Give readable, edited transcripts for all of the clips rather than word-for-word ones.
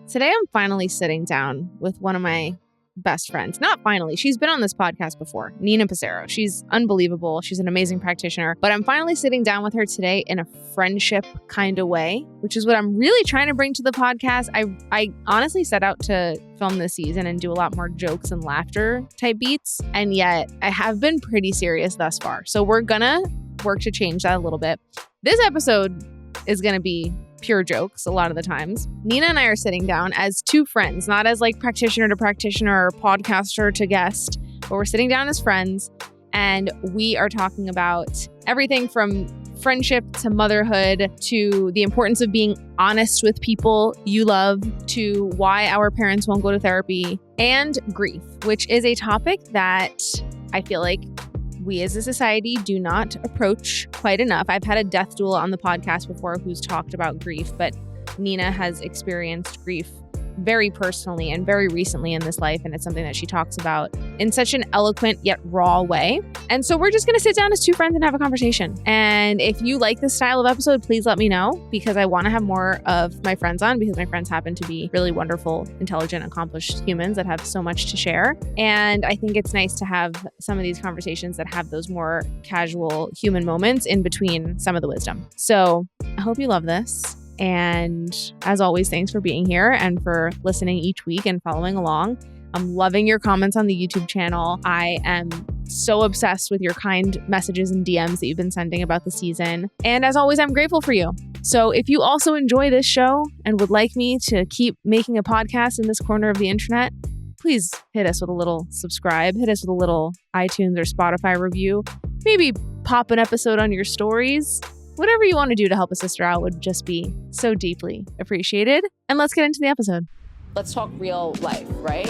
Today, I'm finally sitting down with one of my best friends. Not finally. She's been on this podcast before, Nina Passero. She's unbelievable. She's an amazing practitioner. But I'm finally sitting down with her today in a friendship kind of way, which is what I'm really trying to bring to the podcast. I honestly set out to film this season and do a lot more jokes and laughter type beats. And yet I have been pretty serious thus far. So we're going to work to change that a little bit. This episode is going to be pure jokes a lot of the times. Nina and I are sitting down as two friends, not as like practitioner to practitioner or podcaster to guest, but we're sitting down as friends and we are talking about everything from friendship to motherhood to the importance of being honest with people you love to why our parents won't go to therapy and grief, which is a topic that I feel like we as a society do not approach quite enough. I've had a death doula on the podcast before who's talked about grief, but Nina has experienced grief very personally and very recently in this life. And it's something that she talks about in such an eloquent yet raw way. And so we're just going to sit down as two friends and have a conversation. And if you like this style of episode, please let me know, because I want to have more of my friends on, because my friends happen to be really wonderful, intelligent, accomplished humans that have so much to share. And I think it's nice to have some of these conversations that have those more casual human moments in between some of the wisdom. So I hope you love this. And as always, thanks for being here and for listening each week and following along. I'm loving your comments on the YouTube channel. I am so obsessed with your kind messages and DMs that you've been sending about the season. And as always, I'm grateful for you. So if you also enjoy this show and would like me to keep making a podcast in this corner of the internet, please hit us with a little subscribe, hit us with a little iTunes or Spotify review, maybe pop an episode on your stories. Whatever you want to do to help a sister out would just be so deeply appreciated. And let's get into the episode. Let's talk real life, right?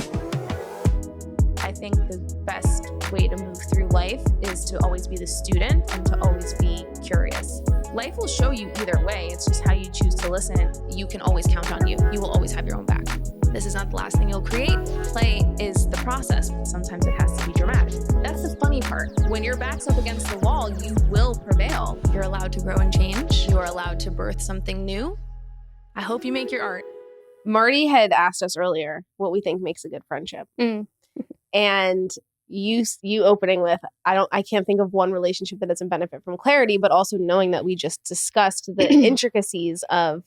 I think the best way to move through life is to always be the student and to always be curious. Life will show you either way. It's just how you choose to listen. You can always count on you. You will always have your own back. This is not the last thing you'll create. Play is the process. Sometimes it has to be dramatic. That's the funny part. When your back's up against the wall, you will prevail. You're allowed to grow and change. You're allowed to birth something new. I hope you make your art. Marty had asked us earlier what we think makes a good friendship. And you opening with, I can't think of one relationship that doesn't benefit from clarity, but also knowing that we just discussed the intricacies of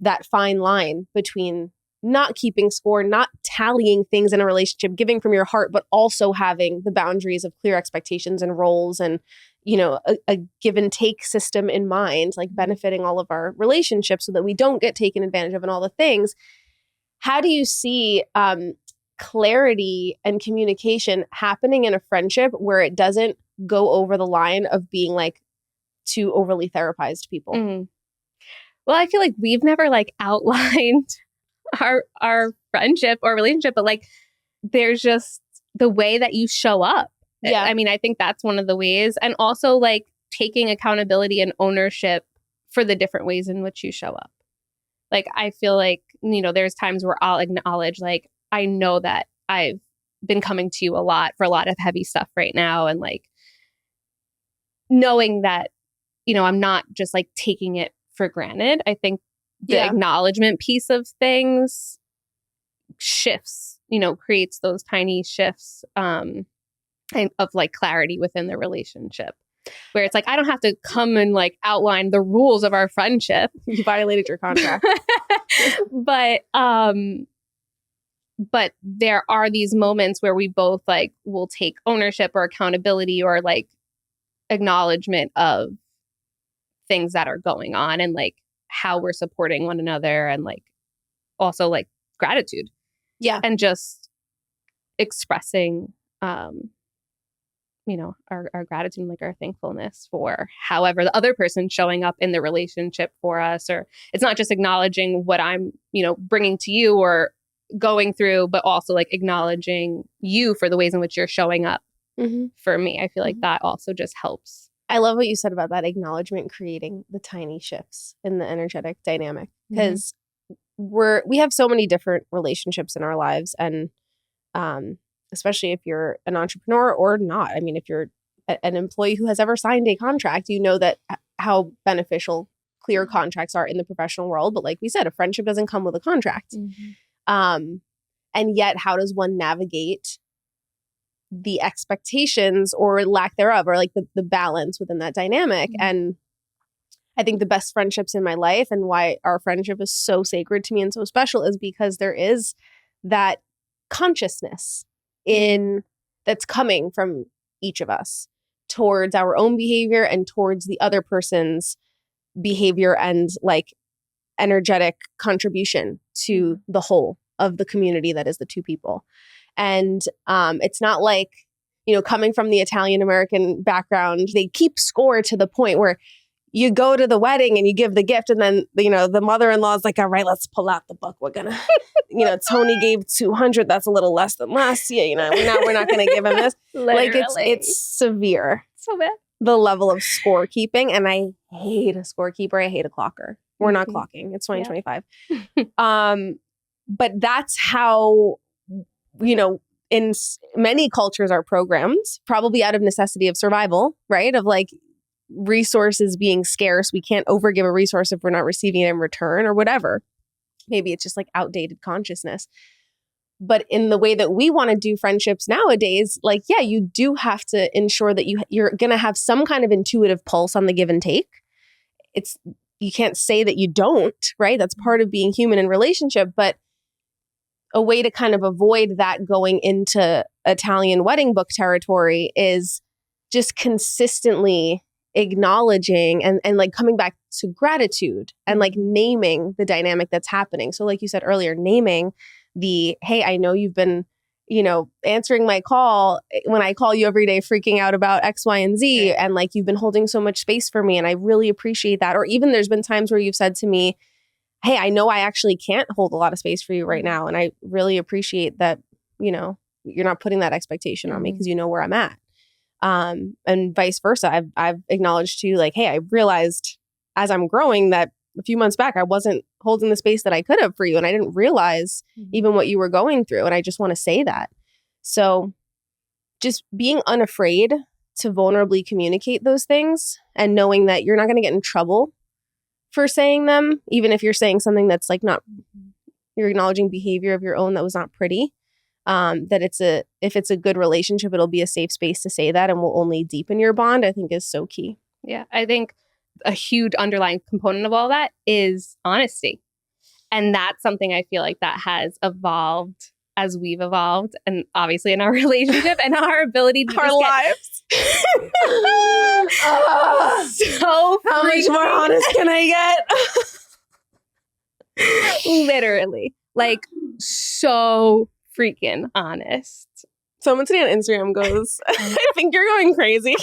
that fine line between not keeping score, not tallying things in a relationship, giving from your heart, but also having the boundaries of clear expectations and roles and, you know, a give and take system in mind, like benefiting all of our relationships so that we don't get taken advantage of and all the things. How do you see clarity and communication happening in a friendship where it doesn't go over the line of being like two overly therapized people? Well, I feel like we've never like outlined our friendship or relationship, but like there's just the way that you show up. Yeah. I mean, I think that's one of the ways. And also like taking accountability and ownership for the different ways in which you show up. Like, I feel like, you know, there's times where I'll acknowledge, like, I know that I've been coming to you a lot for a lot of heavy stuff right now. And like knowing that, you know, I'm not just like taking it for granted. I think the acknowledgement piece of things shifts, you know, creates those tiny shifts of like clarity within the relationship where it's like, I don't have to come and like outline the rules of our friendship. You violated your contract. But there are these moments where we both like will take ownership or accountability or like acknowledgement of things that are going on and like how we're supporting one another and like also like gratitude. Yeah. And just expressing, you know, our gratitude and like our thankfulness for however the other person's showing up in the relationship for us. Or it's not just acknowledging what I'm, you know, bringing to you or going through, but also like acknowledging you for the ways in which you're showing up for me. I feel like that also just helps. I love what you said about that acknowledgement creating the tiny shifts in the energetic dynamic, because we have so many different relationships in our lives. And especially if you're an entrepreneur or not, I mean, if you're an employee who has ever signed a contract, you know that how beneficial clear contracts are in the professional world. But like we said, a friendship doesn't come with a contract. And yet, how does one navigate the expectations or lack thereof, or like the balance within that dynamic? And I think the best friendships in my life, and why our friendship is so sacred to me and so special, is because there is that consciousness in that's coming from each of us towards our own behavior and towards the other person's behavior and like energetic contribution to the whole of the community that is the two people. And it's not like, you know, coming from the Italian American background, they keep score to the point where you go to the wedding and you give the gift, and then, you know, the mother-in-law is like, all right, let's pull out the book. We're gonna, you know, Tony gave 200. That's a little less than last year. You know, we're not gonna give him this. Like it's severe. So bad. The level of scorekeeping, and I hate a scorekeeper. I hate a clocker. We're not clocking. It's 2025. But that's how, you know, in many cultures are programmed, probably out of necessity of survival, right? Of like resources being scarce. We can't overgive a resource if we're not receiving it in return or whatever. Maybe it's just like outdated consciousness. But in the way that we want to do friendships nowadays, like, yeah, you do have to ensure that you're going to have some kind of intuitive pulse on the give and take. You can't say that you don't, right? That's part of being human in relationship. But a way to kind of avoid that going into Italian wedding book territory is just consistently acknowledging and like coming back to gratitude and like naming the dynamic that's happening. So like you said earlier, naming the, hey, I know you've been, you know, answering my call when I call you every day, freaking out about X, Y, and Z. And like, you've been holding so much space for me. And I really appreciate that. Or even there's been times where you've said to me, hey, I know I actually can't hold a lot of space for you right now. And I really appreciate that, you know, you're not putting that expectation on me because you know where I'm at. And vice versa. I've acknowledged to you, like, hey, I realized as I'm growing that a few months back, I wasn't holding the space that I could have for you. And I didn't realize even what you were going through. And I just want to say that. So just being unafraid to vulnerably communicate those things and knowing that you're not going to get in trouble for saying them, even if you're saying something that's like not, you're acknowledging behavior of your own that was not pretty. That if it's a good relationship, it'll be a safe space to say that and will only deepen your bond, I think is so key. Yeah, I think a huge underlying component of all that is honesty. And that's something I feel like that has evolved as we've evolved, and obviously in our relationship and our ability to our lives. So how much more honest can I get? Literally, like so freaking honest. Someone today on Instagram goes, I think you're going crazy.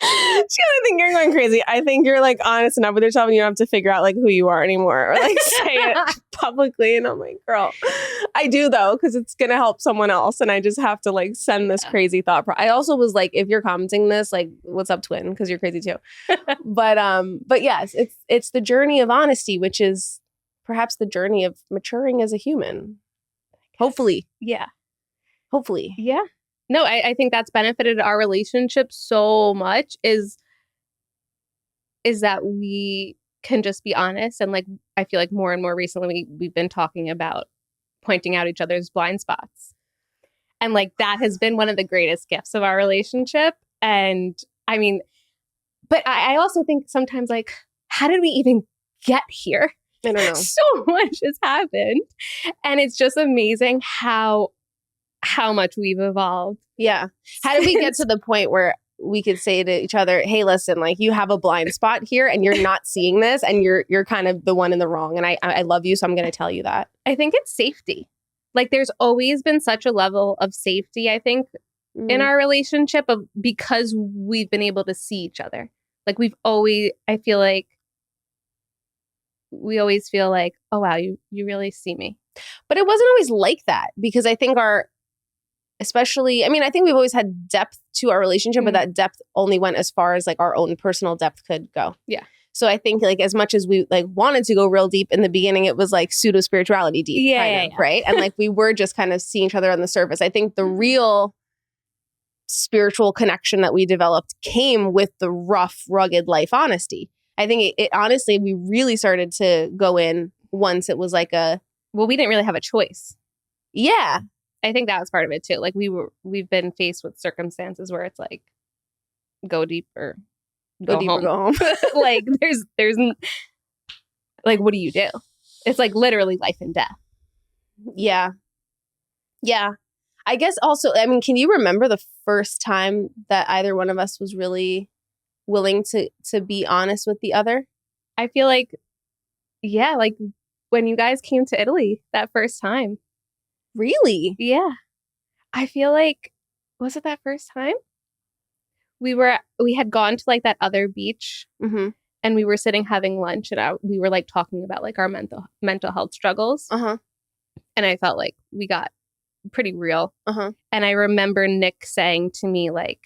She doesn't think you're going crazy. I think you're like honest enough with yourself and you don't have to figure out like who you are anymore or like say it publicly. And I'm like, girl, I do though, because it's going to help someone else. And I just have to like send this crazy thought. I also was like, if you're commenting this, like, what's up, twin? Because you're crazy too. But yes, it's the journey of honesty, which is perhaps the journey of maturing as a human. Hopefully. Yeah. Hopefully. Yeah. No, I think that's benefited our relationship so much is that we can just be honest. And like, I feel like more and more recently, we've been talking about pointing out each other's blind spots. And like, that has been one of the greatest gifts of our relationship. And I mean, but I also think sometimes like, how did we even get here? I don't know. So much has happened. And it's just amazing how much we've evolved. Yeah. How did we get to the point where we could say to each other, hey, listen, like you have a blind spot here and you're not seeing this and you're kind of the one in the wrong. And I love you. So I'm going to tell you that. I think it's safety. Like there's always been such a level of safety, I think, in our relationship because we've been able to see each other. Like I feel like we always feel like, oh, wow, you really see me. But it wasn't always like that because I think I think we've always had depth to our relationship, but that depth only went as far as like our own personal depth could go. Yeah. So I think like as much as we like wanted to go real deep in the beginning, it was like pseudo spirituality deep, kind of, right? And like we were just kind of seeing each other on the surface. I think the real spiritual connection that we developed came with the rough, rugged life honesty. I think it honestly, we really started to go in once it was like well, we didn't really have a choice. yeah. I think that was part of it too. Like we've been faced with circumstances where it's like, go deep or Go deep or go home. Like there's like, what do you do? It's like literally life and death. Yeah. Yeah. I guess also, I mean, can you remember the first time that either one of us was really willing to be honest with the other? I feel like, yeah, like when you guys came to Italy that first time. Really? Yeah. I feel like, was it that first time? We had gone to like that other beach Mm-hmm. and we were sitting having lunch and we were like talking about like our mental health struggles. Uh-huh. And I felt like we got pretty real. Uh-huh. And I remember Nick saying to me like,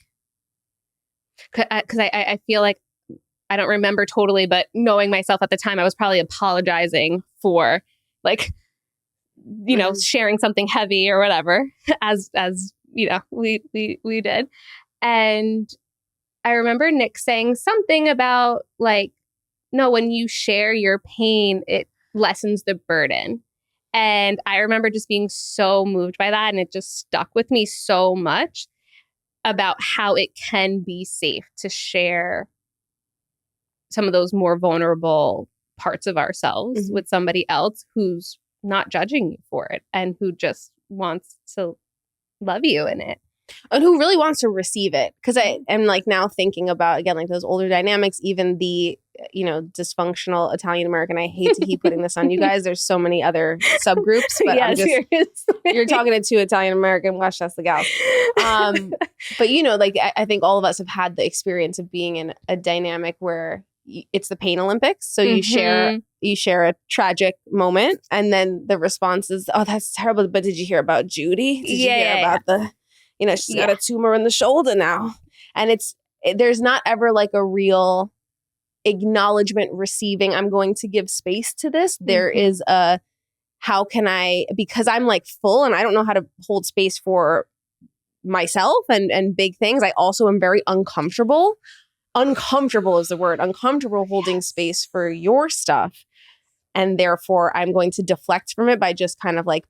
because I feel like, I don't remember totally, but knowing myself at the time, I was probably apologizing for like, you know, sharing something heavy or whatever, as you know, we did. And I remember Nick saying something about like, no, when you share your pain, it lessens the burden. And I remember just being so moved by that. And it just stuck with me so much about how it can be safe to share some of those more vulnerable parts of ourselves with somebody else who's not judging you for it and who just wants to love you in it. And who really wants to receive it. Because I am like now thinking about, again, like those older dynamics, even the, you know, dysfunctional Italian American. I hate to keep putting this on you guys. There's so many other subgroups, but Yeah, I'm just, you're talking to two Italian American, watch that's the gal. But you know, like I think all of us have had the experience of being in a dynamic where it's the pain Olympics. So you share a tragic moment and then the response is, oh, that's terrible. But did you hear about Judy? Did you hear about the, you know, she's got a tumor in the shoulder now. And there's not ever like a real acknowledgement receiving, I'm going to give space to this. There is a, how can I, because I'm like full and I don't know how to hold space for myself and big things. I also am very uncomfortable. Uncomfortable is the word. Uncomfortable holding space for your stuff. And therefore I'm going to deflect from it by just kind of like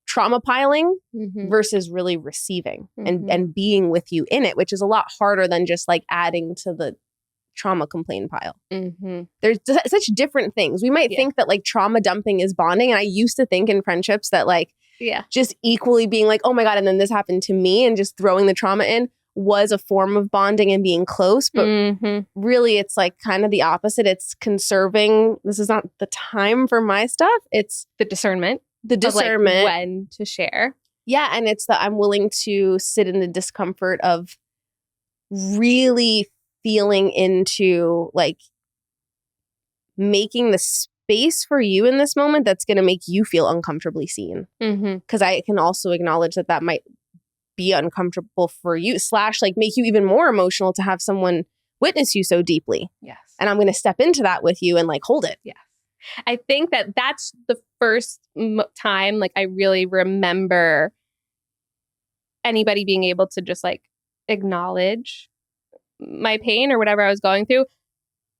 trauma piling versus really receiving and being with you in it, which is a lot harder than just like adding to the trauma complaint pile. There's such different things. We might think that like trauma dumping is bonding. And I used to think in friendships that like, just equally being like, oh my God, and then this happened to me and just throwing the trauma in was a form of bonding and being close. But really it's like kind of the opposite. It's conserving. This is not the time for my stuff. It's the discernment. Like when to share. Yeah. And it's that I'm willing to sit in the discomfort of really feeling into like making the space for you in this moment that's going to make you feel uncomfortably seen. Because I can also acknowledge that might be uncomfortable for you / like make you even more emotional to have someone witness you so deeply. Yes. And I'm going to step into that with you and like hold it. Yes. I think that's the first time like I really remember anybody being able to just like acknowledge my pain or whatever I was going through.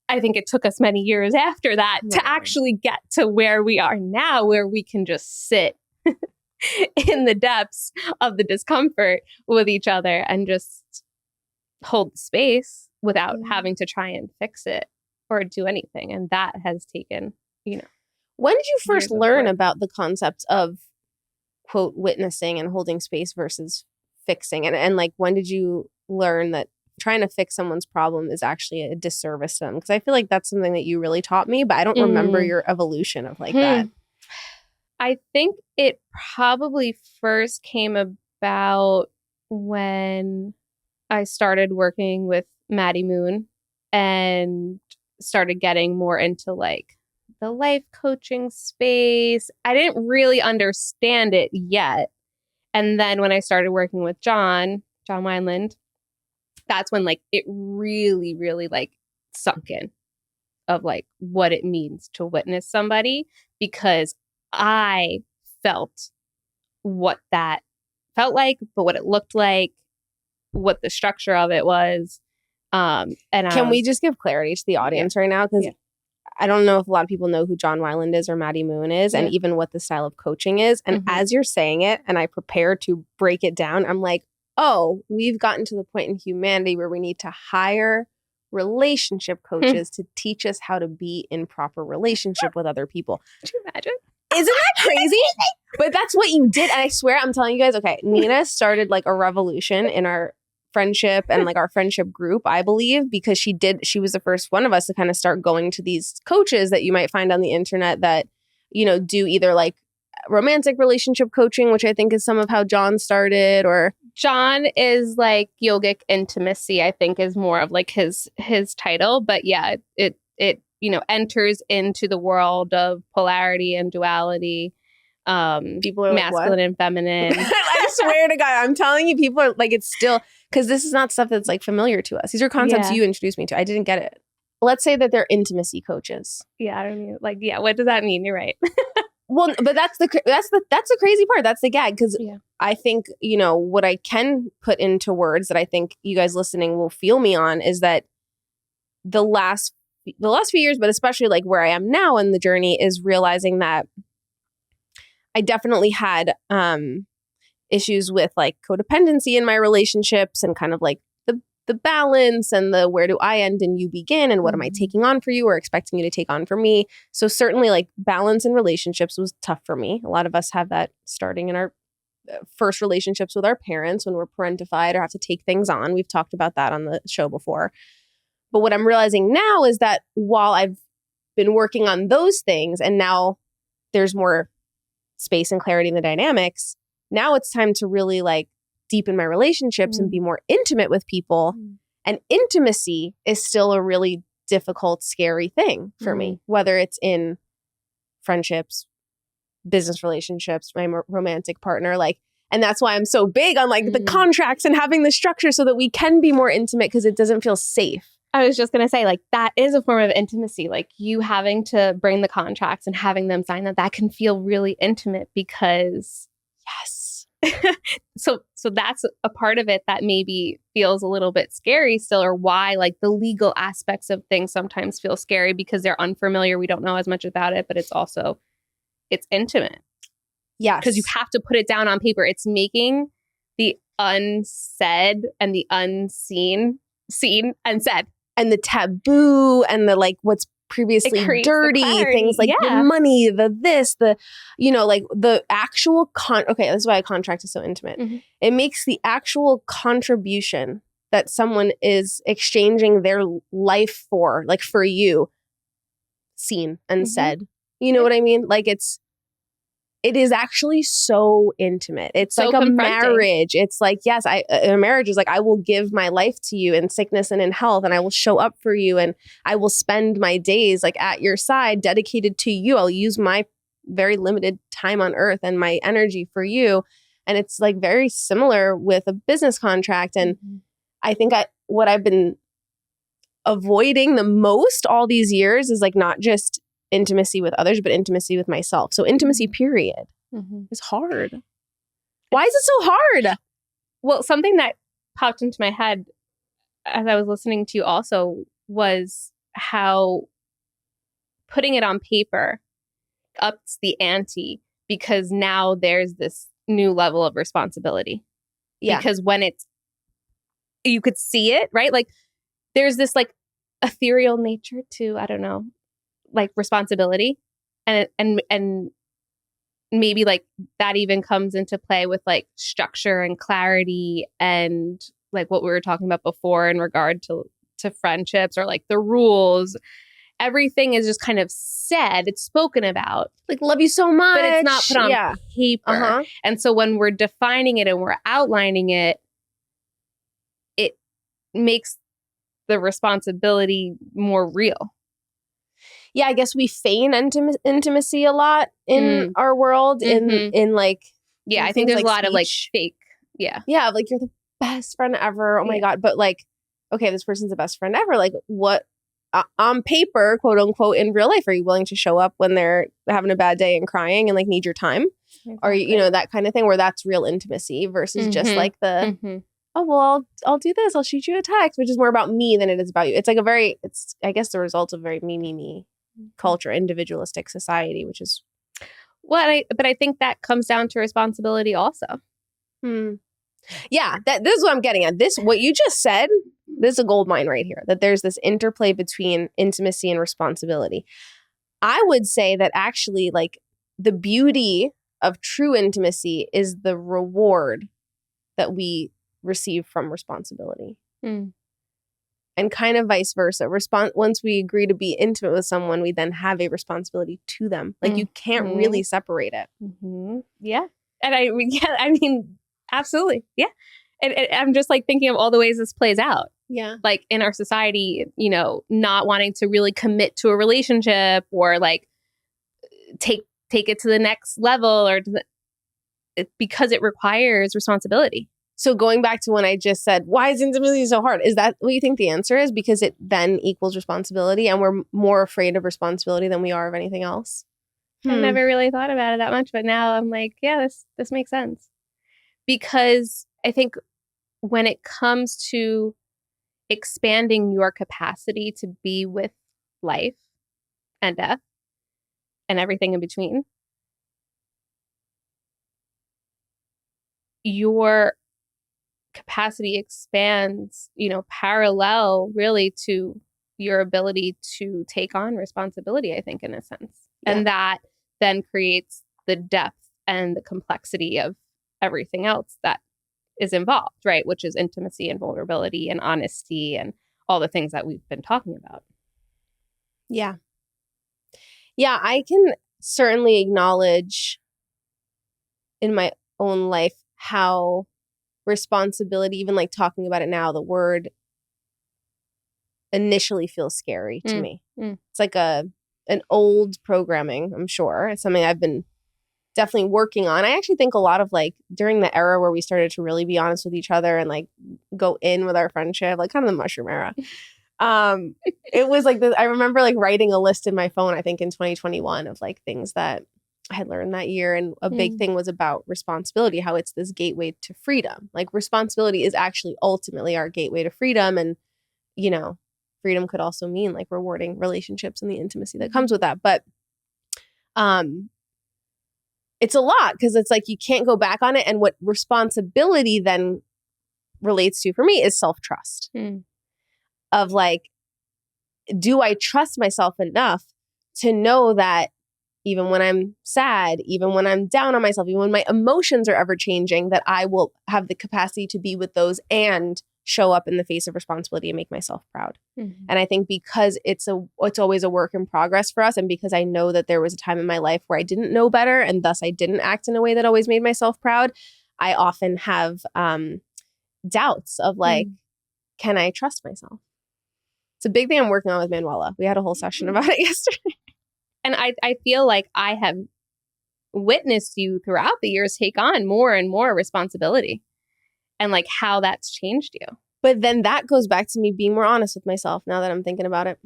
I think it took us many years after that to actually get to where we are now, where we can just sit in the depths of the discomfort with each other and just hold space without having to try and fix it or do anything. And that has taken, you know. When did you first learn about the concepts of, quote, witnessing and holding space versus fixing? And like, when did you learn that trying to fix someone's problem is actually a disservice to them? Because I feel like that's something that you really taught me, but I don't remember your evolution of like that. I think it probably first came about when I started working with Maddie Moon and started getting more into like the life coaching space. I didn't really understand it yet. And then when I started working with John Wineland, that's when like it really, really like sunk in of like what it means to witness somebody, because I felt what that felt like, but what it looked like, what the structure of it was. And Can we just give clarity to the audience right now? Because I don't know if a lot of people know who John Wineland is or Maddie Moon is, and even what the style of coaching is. And as you're saying it, and I prepare to break it down, I'm like, oh, we've gotten to the point in humanity where we need to hire relationship coaches to teach us how to be in proper relationship with other people. Could you imagine? Isn't that crazy? But that's what you did. And I swear, I'm telling you guys, okay, Nina started like a revolution in our friendship and like our friendship group, I believe, because she was the first one of us to kind of start going to these coaches that you might find on the internet that, you know, do either like romantic relationship coaching, which I think is some of how John started, or John is like yogic intimacy, I think is more of like his title. But yeah, it you know, enters into the world of polarity and duality. People are masculine like, and feminine. I swear to God, I'm telling you, people are like, it's still, because this is not stuff that's like familiar to us. These are concepts you introduced me to. I didn't get it. Let's say that they're intimacy coaches. Yeah, I don't mean like, yeah. What does that mean? You're right. Well, but that's the crazy part. That's the gag, because I think, you know, what I can put into words that I think you guys listening will feel me on is that the last few years, but especially like where I am now in the journey, is realizing that I definitely had issues with like codependency in my relationships and kind of like the balance and the where do I end and you begin and what am I taking on for you or expecting you to take on for me. So certainly like balance in relationships was tough for me. A lot of us have that starting in our first relationships with our parents when we're parentified or have to take things on. We've talked about that on the show before. But what I'm realizing now is that while I've been working on those things and now there's more space and clarity in the dynamics, now it's time to really like deepen my relationships and be more intimate with people. And intimacy is still a really difficult, scary thing for me, whether it's in friendships, business relationships, my romantic partner, like, and that's why I'm so big on like the contracts and having the structure so that we can be more intimate because it doesn't feel safe. I was just going to say, like, that is a form of intimacy. Like, you having to bring the contracts and having them sign that can feel really intimate because, yes. So that's a part of it that maybe feels a little bit scary still, or why, like, the legal aspects of things sometimes feel scary because they're unfamiliar. We don't know as much about it, but it's intimate. Yes. Because you have to put it down on paper. It's making the unsaid and the unseen seen and said. And the taboo and the like what's previously dirty things like the money, the this, the, you know, like the actual okay, this is why a contract is so intimate. It makes the actual contribution that someone is exchanging their life for, like for you, seen and said. You know what I mean? Like it is actually so intimate. It's so like a marriage. It's like, yes, a marriage is like, I will give my life to you in sickness and in health, and I will show up for you, and I will spend my days like at your side, dedicated to you. I'll use my very limited time on earth and my energy for you. And it's like very similar with a business contract. And I think what I've been avoiding the most all these years is like not just intimacy with others, but intimacy with myself. So intimacy, period, is hard. Why is it so hard? Well, something that popped into my head as I was listening to you also was how putting it on paper ups the ante because now there's this new level of responsibility. Yeah. Because when you could see it, right? Like there's this like ethereal nature to, I don't know, like responsibility and maybe like that even comes into play with like structure and clarity and like what we were talking about before in regard to friendships or like the rules. Everything is just kind of said, it's spoken about. Like, love you so much. But it's not put on paper. And so when we're defining it and we're outlining it, it makes the responsibility more real. Yeah, I guess we feign intimacy a lot in our world. In like, yeah, I think there's like a lot of like speech. fake. Yeah, like you're the best friend ever. Oh my God, but like, okay, this person's the best friend ever. Like, what on paper, quote unquote, in real life, are you willing to show up when they're having a bad day and crying and like need your time, or you know that kind of thing where that's real intimacy versus just like the oh, well, I'll do this. I'll shoot you a text, which is more about me than it is about you. It's like it's, I guess, the result of very me culture, individualistic society, which is. Well, but I think that comes down to responsibility also. Yeah, this is what I'm getting at. What you just said, this is a gold mine right here, that there's this interplay between intimacy and responsibility. I would say that actually, like, the beauty of true intimacy is the reward that we receive from responsibility. And kind of vice versa. Once we agree to be intimate with someone, we then have a responsibility to them. Like, you can't really separate it. Yeah. And I mean, absolutely. Yeah. And I'm just like thinking of all the ways this plays out. Yeah. Like in our society, not wanting to really commit to a relationship or like take it to the next level because it requires responsibility. So going back to when I just said, why is intimacy so hard? Is that what you think the answer is? Because it then equals responsibility and we're more afraid of responsibility than we are of anything else? I never really thought about it that much, but now I'm like, yeah, this makes sense. Because I think when it comes to expanding your capacity to be with life and death and everything in between, your capacity expands, parallel really to your ability to take on responsibility, I think, in a sense. Yeah. And that then creates the depth and the complexity of everything else that is involved, right? Which is intimacy and vulnerability and honesty and all the things that we've been talking about. Yeah. Yeah, I can certainly acknowledge in my own life how responsibility, even like talking about it now, the word initially feels scary to me. It's like an old programming, I'm sure. It's something I've been definitely working on. I actually think a lot of like during the era where we started to really be honest with each other and like go in with our friendship, like kind of the mushroom era. It was like I remember like writing a list in my phone, I think in 2021 of like things that I had learned that year. And a big thing was about responsibility, how it's this gateway to freedom. Like responsibility is actually ultimately our gateway to freedom. And, freedom could also mean like rewarding relationships and the intimacy that comes with that. But it's a lot because it's like you can't go back on it. And what responsibility then relates to for me is self-trust of like, do I trust myself enough to know that even when I'm sad, even when I'm down on myself, even when my emotions are ever changing, that I will have the capacity to be with those and show up in the face of responsibility and make myself proud. And I think because it's always a work in progress for us, and because I know that there was a time in my life where I didn't know better and thus I didn't act in a way that always made myself proud, I often have doubts of like, can I trust myself? It's a big thing I'm working on with Manuela. We had a whole session about it yesterday. And I feel like I have witnessed you throughout the years take on more and more responsibility and like how that's changed you. But then that goes back to me being more honest with myself now that I'm thinking about it.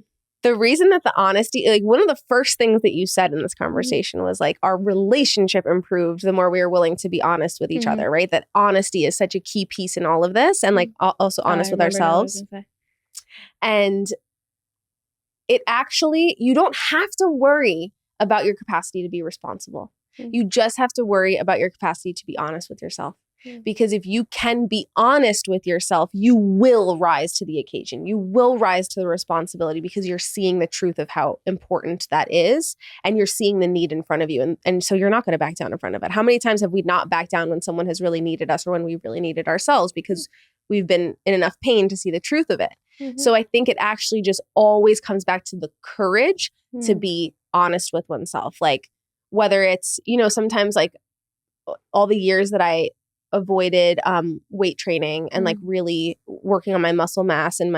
The reason that the honesty, like one of the first things that you said in this conversation was like our relationship improved the more we were willing to be honest with each other, right? That honesty is such a key piece in all of this, and like also honest with ourselves. And it actually, you don't have to worry about your capacity to be responsible. You just have to worry about your capacity to be honest with yourself. Because if you can be honest with yourself, you will rise to the occasion. You will rise to the responsibility because you're seeing the truth of how important that is. And you're seeing the need in front of you. And so you're not going to back down in front of it. How many times have we not backed down when someone has really needed us or when we really needed ourselves because we've been in enough pain to see the truth of it? So I think it actually just always comes back to the courage to be honest with oneself. Like whether it's, sometimes like all the years that I avoided weight training and like really working on my muscle mass and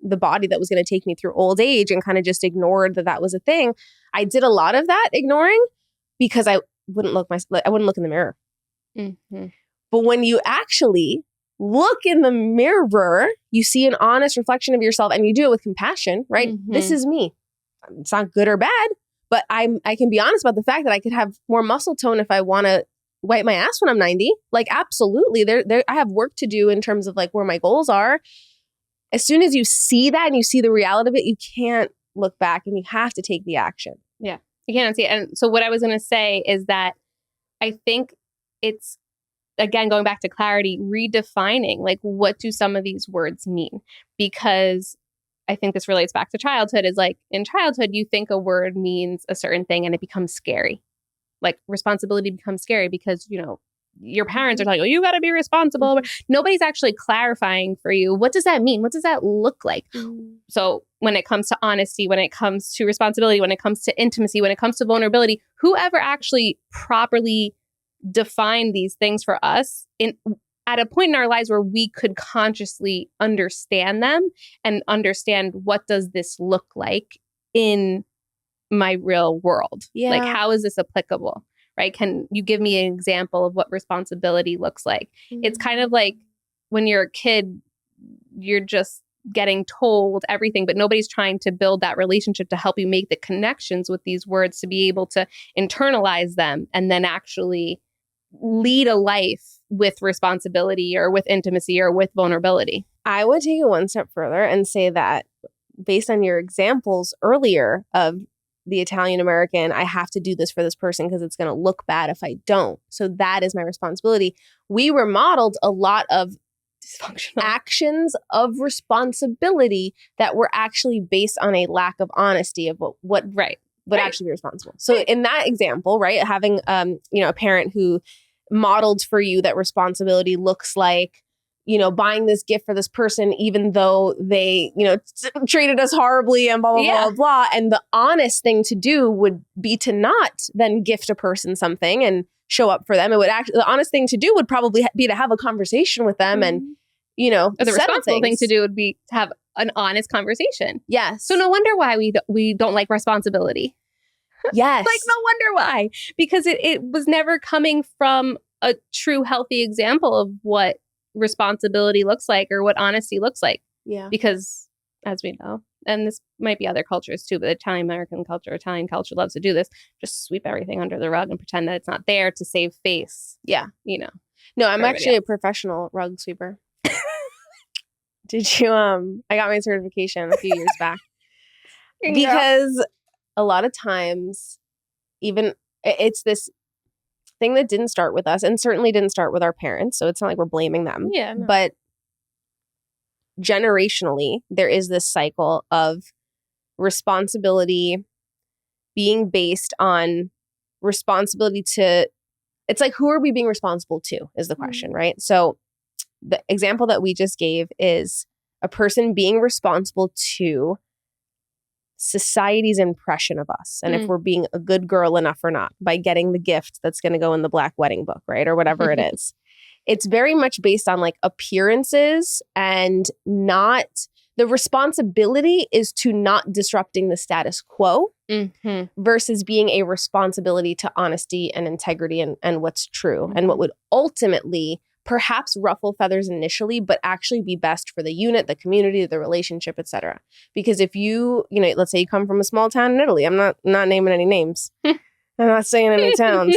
the body that was going to take me through old age and kind of just ignored that was a thing. I did a lot of that ignoring because I wouldn't look in the mirror. But when you actually look in the mirror, you see an honest reflection of yourself and you do it with compassion, right? This is me. It's not good or bad, but I can be honest about the fact that I could have more muscle tone if I want to wipe my ass when I'm 90. Like, absolutely. I have work to do in terms of like where my goals are. As soon as you see that and you see the reality of it, you can't look back and you have to take the action. Yeah, you can't see it. And so what I was going to say is that I think it's, again, going back to clarity, redefining, like, what do some of these words mean? Because I think this relates back to childhood, is like, in childhood, you think a word means a certain thing and it becomes scary. Like, responsibility becomes scary because, you know, your parents are telling you, you got to be responsible. Nobody's actually clarifying for you. What does that mean? What does that look like? So when it comes to honesty, when it comes to responsibility, when it comes to intimacy, when it comes to vulnerability, whoever actually properly defined these things for us at a point in our lives where we could consciously understand them and understand, what does this look like in my real world? Yeah. Like, how is this applicable? Right? Can you give me an example of what responsibility looks like? It's kind of like when you're a kid, you're just getting told everything, but nobody's trying to build that relationship to help you make the connections with these words to be able to internalize them and then actually lead a life with responsibility or with intimacy or with vulnerability. I would take it one step further and say that, based on your examples earlier of the Italian American, I have to do this for this person because it's going to look bad if I don't. So that is my responsibility. We were modeled a lot of Dysfunctional actions of responsibility that were actually based on a lack of honesty of what would actually be responsible. So in that example, right, having a parent who modeled for you that responsibility looks like, you know, buying this gift for this person, even though they, you know, treated us horribly and blah, blah, blah, blah. And the honest thing to do would be to not then gift a person something and show up for them. It would actually, the honest thing to do would probably be to have a conversation with them and, you know, or the responsible thing to do would be to have an honest conversation. Yes. So no wonder why we don't like responsibility. Yes. Like, no wonder why. Because it was never coming from a true healthy example of what responsibility looks like or what honesty looks like. Yeah. Because, as we know, and this might be other cultures too, but Italian culture loves to do this, just sweep everything under the rug and pretend that it's not there to save face. Yeah. You know. No, I'm actually a professional rug sweeper. Did you I got my certification a few years back. Because a lot of times, even it's this thing that didn't start with us and certainly didn't start with our parents. So it's not like we're blaming them. Yeah. No. But generationally, there is this cycle of responsibility being based on responsibility to, it's like, who are we being responsible to is the question, right? So the example that we just gave is a person being responsible to society's impression of us. And if we're being a good girl enough or not by getting the gift that's going to go in the black wedding book, right? Or whatever it is. It's very much based on like appearances and not, the responsibility is to not disrupting the status quo versus being a responsibility to honesty and integrity and what's true and what would ultimately perhaps ruffle feathers initially, but actually be best for the unit, the community, the relationship, etc. Because if you know, let's say you come from a small town in Italy, I'm not naming any names. I'm not saying any towns,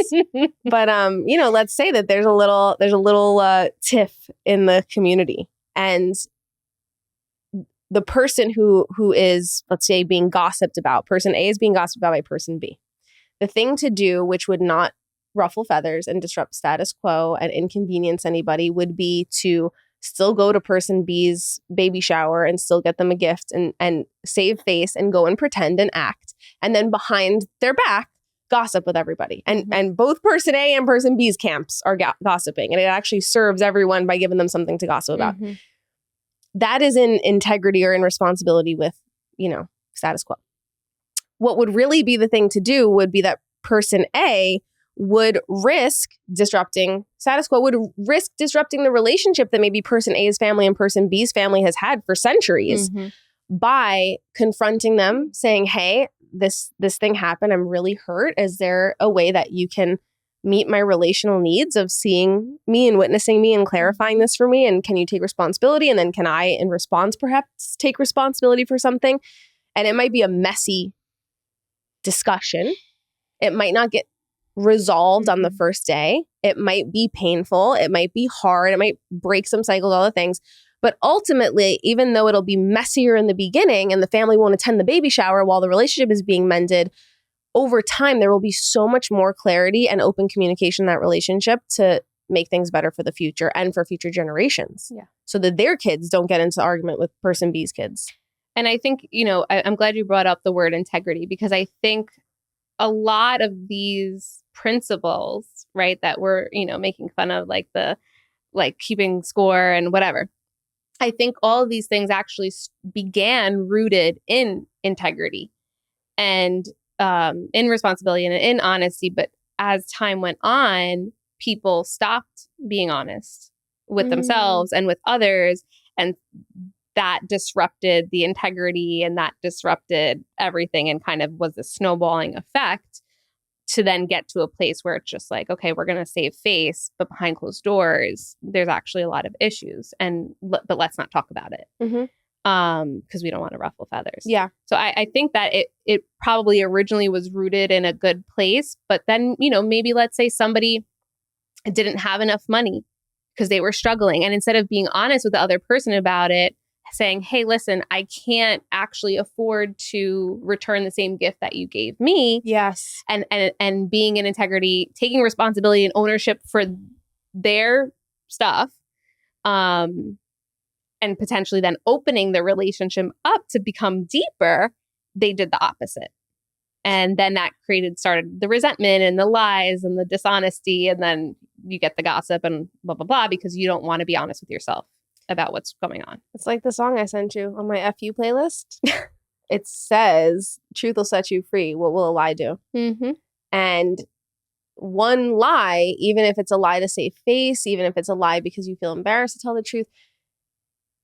but you know, let's say that there's a little tiff in the community, and the person who is, let's say, being gossiped about, person A is being gossiped about by person B. The thing to do, which would not ruffle feathers and disrupt status quo and inconvenience anybody, would be to still go to person B's baby shower and still get them a gift and save face and go and pretend and act. And then behind their back, gossip with everybody. And both person A and person B's camps are gossiping. And it actually serves everyone by giving them something to gossip about. That is in integrity or in responsibility with, you know, status quo. What would really be the thing to do would be that person A would risk disrupting status quo, would risk disrupting the relationship that maybe person A's family and person B's family has had for centuries by confronting them, saying, hey, this thing happened. I'm really hurt. Is there a way that you can meet my relational needs of seeing me and witnessing me and clarifying this for me? And can you take responsibility? And then can I, in response, perhaps take responsibility for something? And it might be a messy discussion. It might not get resolved on the first day. It might be painful. It might be hard. It might break some cycles, all the things. But ultimately, even though it'll be messier in the beginning and the family won't attend the baby shower while the relationship is being mended, over time, there will be so much more clarity and open communication in that relationship to make things better for the future and for future generations. Yeah. So that their kids don't get into argument with person B's kids. And I think, I'm glad you brought up the word integrity, because I think a lot of these principles, right, that we're, making fun of, like keeping score and whatever. I think all of these things actually began rooted in integrity and in responsibility and in honesty. But as time went on, people stopped being honest with themselves and with others. And that disrupted the integrity, and that disrupted everything, and kind of was a snowballing effect to then get to a place where it's just like, okay, we're going to save face, but behind closed doors, there's actually a lot of issues, but let's not talk about it. Because we don't want to ruffle feathers. Yeah. So I think that it probably originally was rooted in a good place, but then, maybe let's say somebody didn't have enough money because they were struggling. And instead of being honest with the other person about it, saying, hey, listen, I can't actually afford to return the same gift that you gave me. Yes. And being in integrity, taking responsibility and ownership for their stuff, and potentially then opening the relationship up to become deeper, they did the opposite. And then that started the resentment and the lies and the dishonesty. And then you get the gossip and blah, blah, blah, because you don't want to be honest with yourself about what's going on. It's like the song I sent you on my FU playlist. It says, truth will set you free. What will a lie do? And one lie, even if it's a lie to save face, even if it's a lie because you feel embarrassed to tell the truth,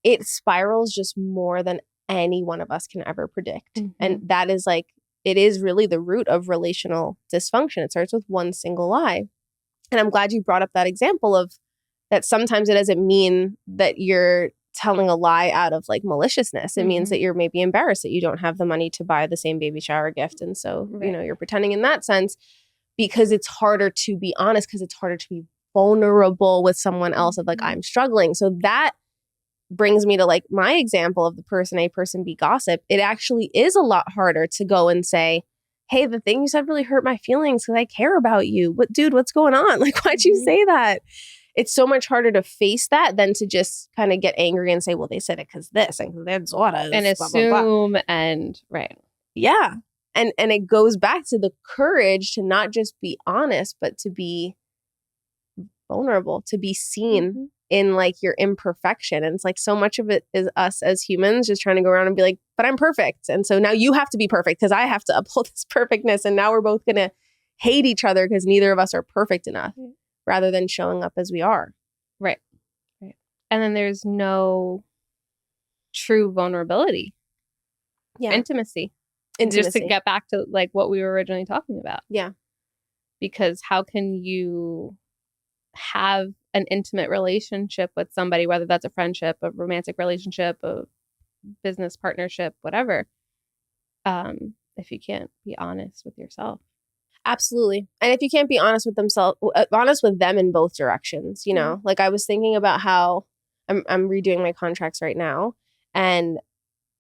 it spirals just more than any one of us can ever predict. And that is it is really the root of relational dysfunction. It starts with one single lie. And I'm glad you brought up that example of that sometimes it doesn't mean that you're telling a lie out of maliciousness. It means that you're maybe embarrassed that you don't have the money to buy the same baby shower gift. And so, you're pretending in that sense because it's harder to be honest, because it's harder to be vulnerable with someone else of I'm struggling. So that brings me to my example of the person A, person B gossip. It actually is a lot harder to go and say, hey, the thing you said really hurt my feelings because I care about you. But dude, what's going on? Why'd you say that? It's so much harder to face that than to just kind of get angry and say, well, they said it because this and because their daughter. And assume and right. Yeah. And it goes back to the courage to not just be honest, but to be vulnerable, to be seen in your imperfection. And it's so much of it is us as humans just trying to go around and be like, but I'm perfect. And so now you have to be perfect because I have to uphold this perfectness. And now we're both going to hate each other because neither of us are perfect enough rather than showing up as we are. Right. And then there's no true vulnerability. Yeah. Intimacy. Just to get back to what we were originally talking about. Yeah. Because how can you have an intimate relationship with somebody, whether that's a friendship, a romantic relationship, a business partnership, whatever, if you can't be honest with yourself? Absolutely. And if you can't be honest with honest with them in both directions, I was thinking about how I'm redoing my contracts right now, and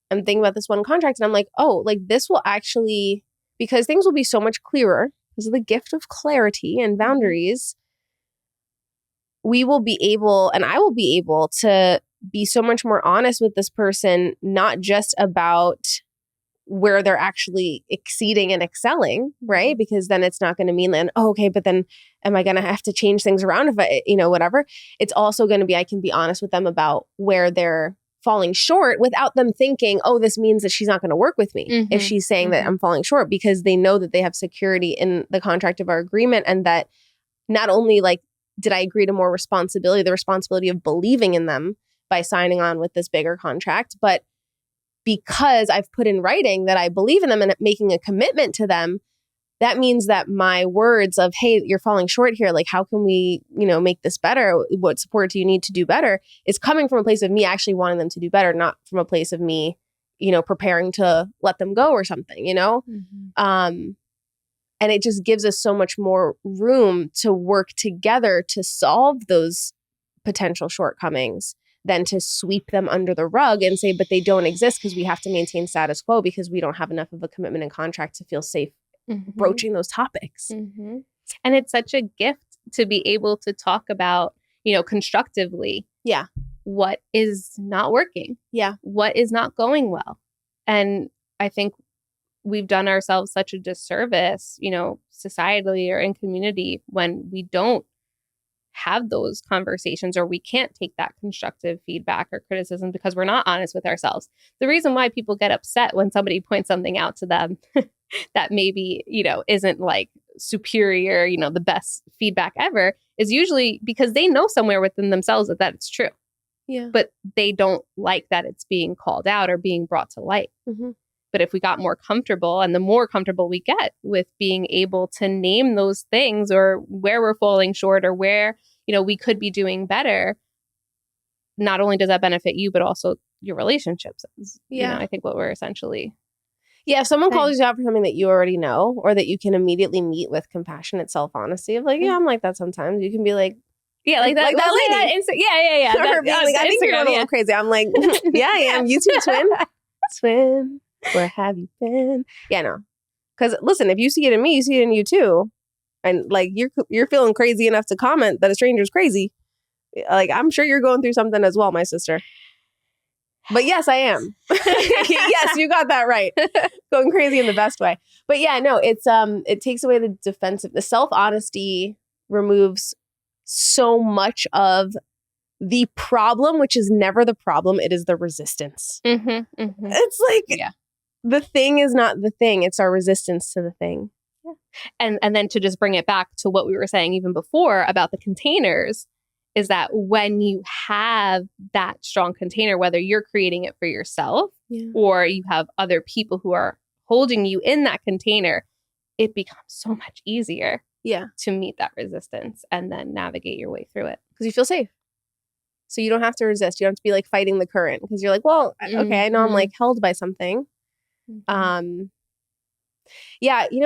I'm thinking about this one contract, and I'm like, oh, this will actually, because things will be so much clearer because of the gift of clarity and boundaries, we will be able, and I will be able to be so much more honest with this person, not just about where they're actually exceeding and excelling, right? Because then it's not going to mean that, oh, okay, but then am I going to have to change things around if I, whatever. It's also going to be, I can be honest with them about where they're falling short without them thinking, oh, this means that she's not going to work with me if she's saying that I'm falling short, because they know that they have security in the contract of our agreement, and that not only did I agree to more responsibility, the responsibility of believing in them by signing on with this bigger contract, but because I've put in writing that I believe in them and making a commitment to them, that means that my words of, hey, you're falling short here, how can we, make this better? What support do you need to do better? Is coming from a place of me actually wanting them to do better, not from a place of me, preparing to let them go or something, And And it just gives us so much more room to work together to solve those potential shortcomings than to sweep them under the rug and say, but they don't exist because we have to maintain status quo because we don't have enough of a commitment and contract to feel safe broaching those topics. And it's such a gift to be able to talk about, constructively. Yeah. What is not working? Yeah. What is not going well? And I think we've done ourselves such a disservice, societally or in community when we don't have those conversations or we can't take that constructive feedback or criticism because we're not honest with ourselves. The reason why people get upset when somebody points something out to them that maybe, isn't like superior, the best feedback ever is usually because they know somewhere within themselves that it's true. Yeah. But they don't like that it's being called out or being brought to light. But if we got more comfortable, and the more comfortable we get with being able to name those things or where we're falling short or where, we could be doing better, not only does that benefit you, but also your relationships. I think what we're essentially. Yeah. If someone calls you out for something that you already know, or that you can immediately meet with compassionate self-honesty of like, yeah, I'm like that sometimes. You can be like, yeah, like that lady. Yeah. Or being like, I think you're a little crazy. I'm like, yeah, I am. You too, twin. Twin. Where have you been? Yeah, no. Because listen, if you see it in me, you see it in you too. And like you're feeling crazy enough to comment that a stranger's crazy. Like I'm sure you're going through something as well, my sister. But yes, I am. Yes, you got that right. Going crazy in the best way. But yeah, no, it takes away the self-honesty removes so much of the problem, which is never the problem. It is the resistance. It's like, the thing is not the thing. It's our resistance to the thing. Yeah. And then to just bring it back to what we were saying even before about the containers is that when you have that strong container, whether you're creating it for yourself or you have other people who are holding you in that container, it becomes so much easier to meet that resistance and then navigate your way through it. Because you feel safe. So you don't have to resist. You don't have to be like fighting the current because you're like, well, okay, I know I'm like held by something.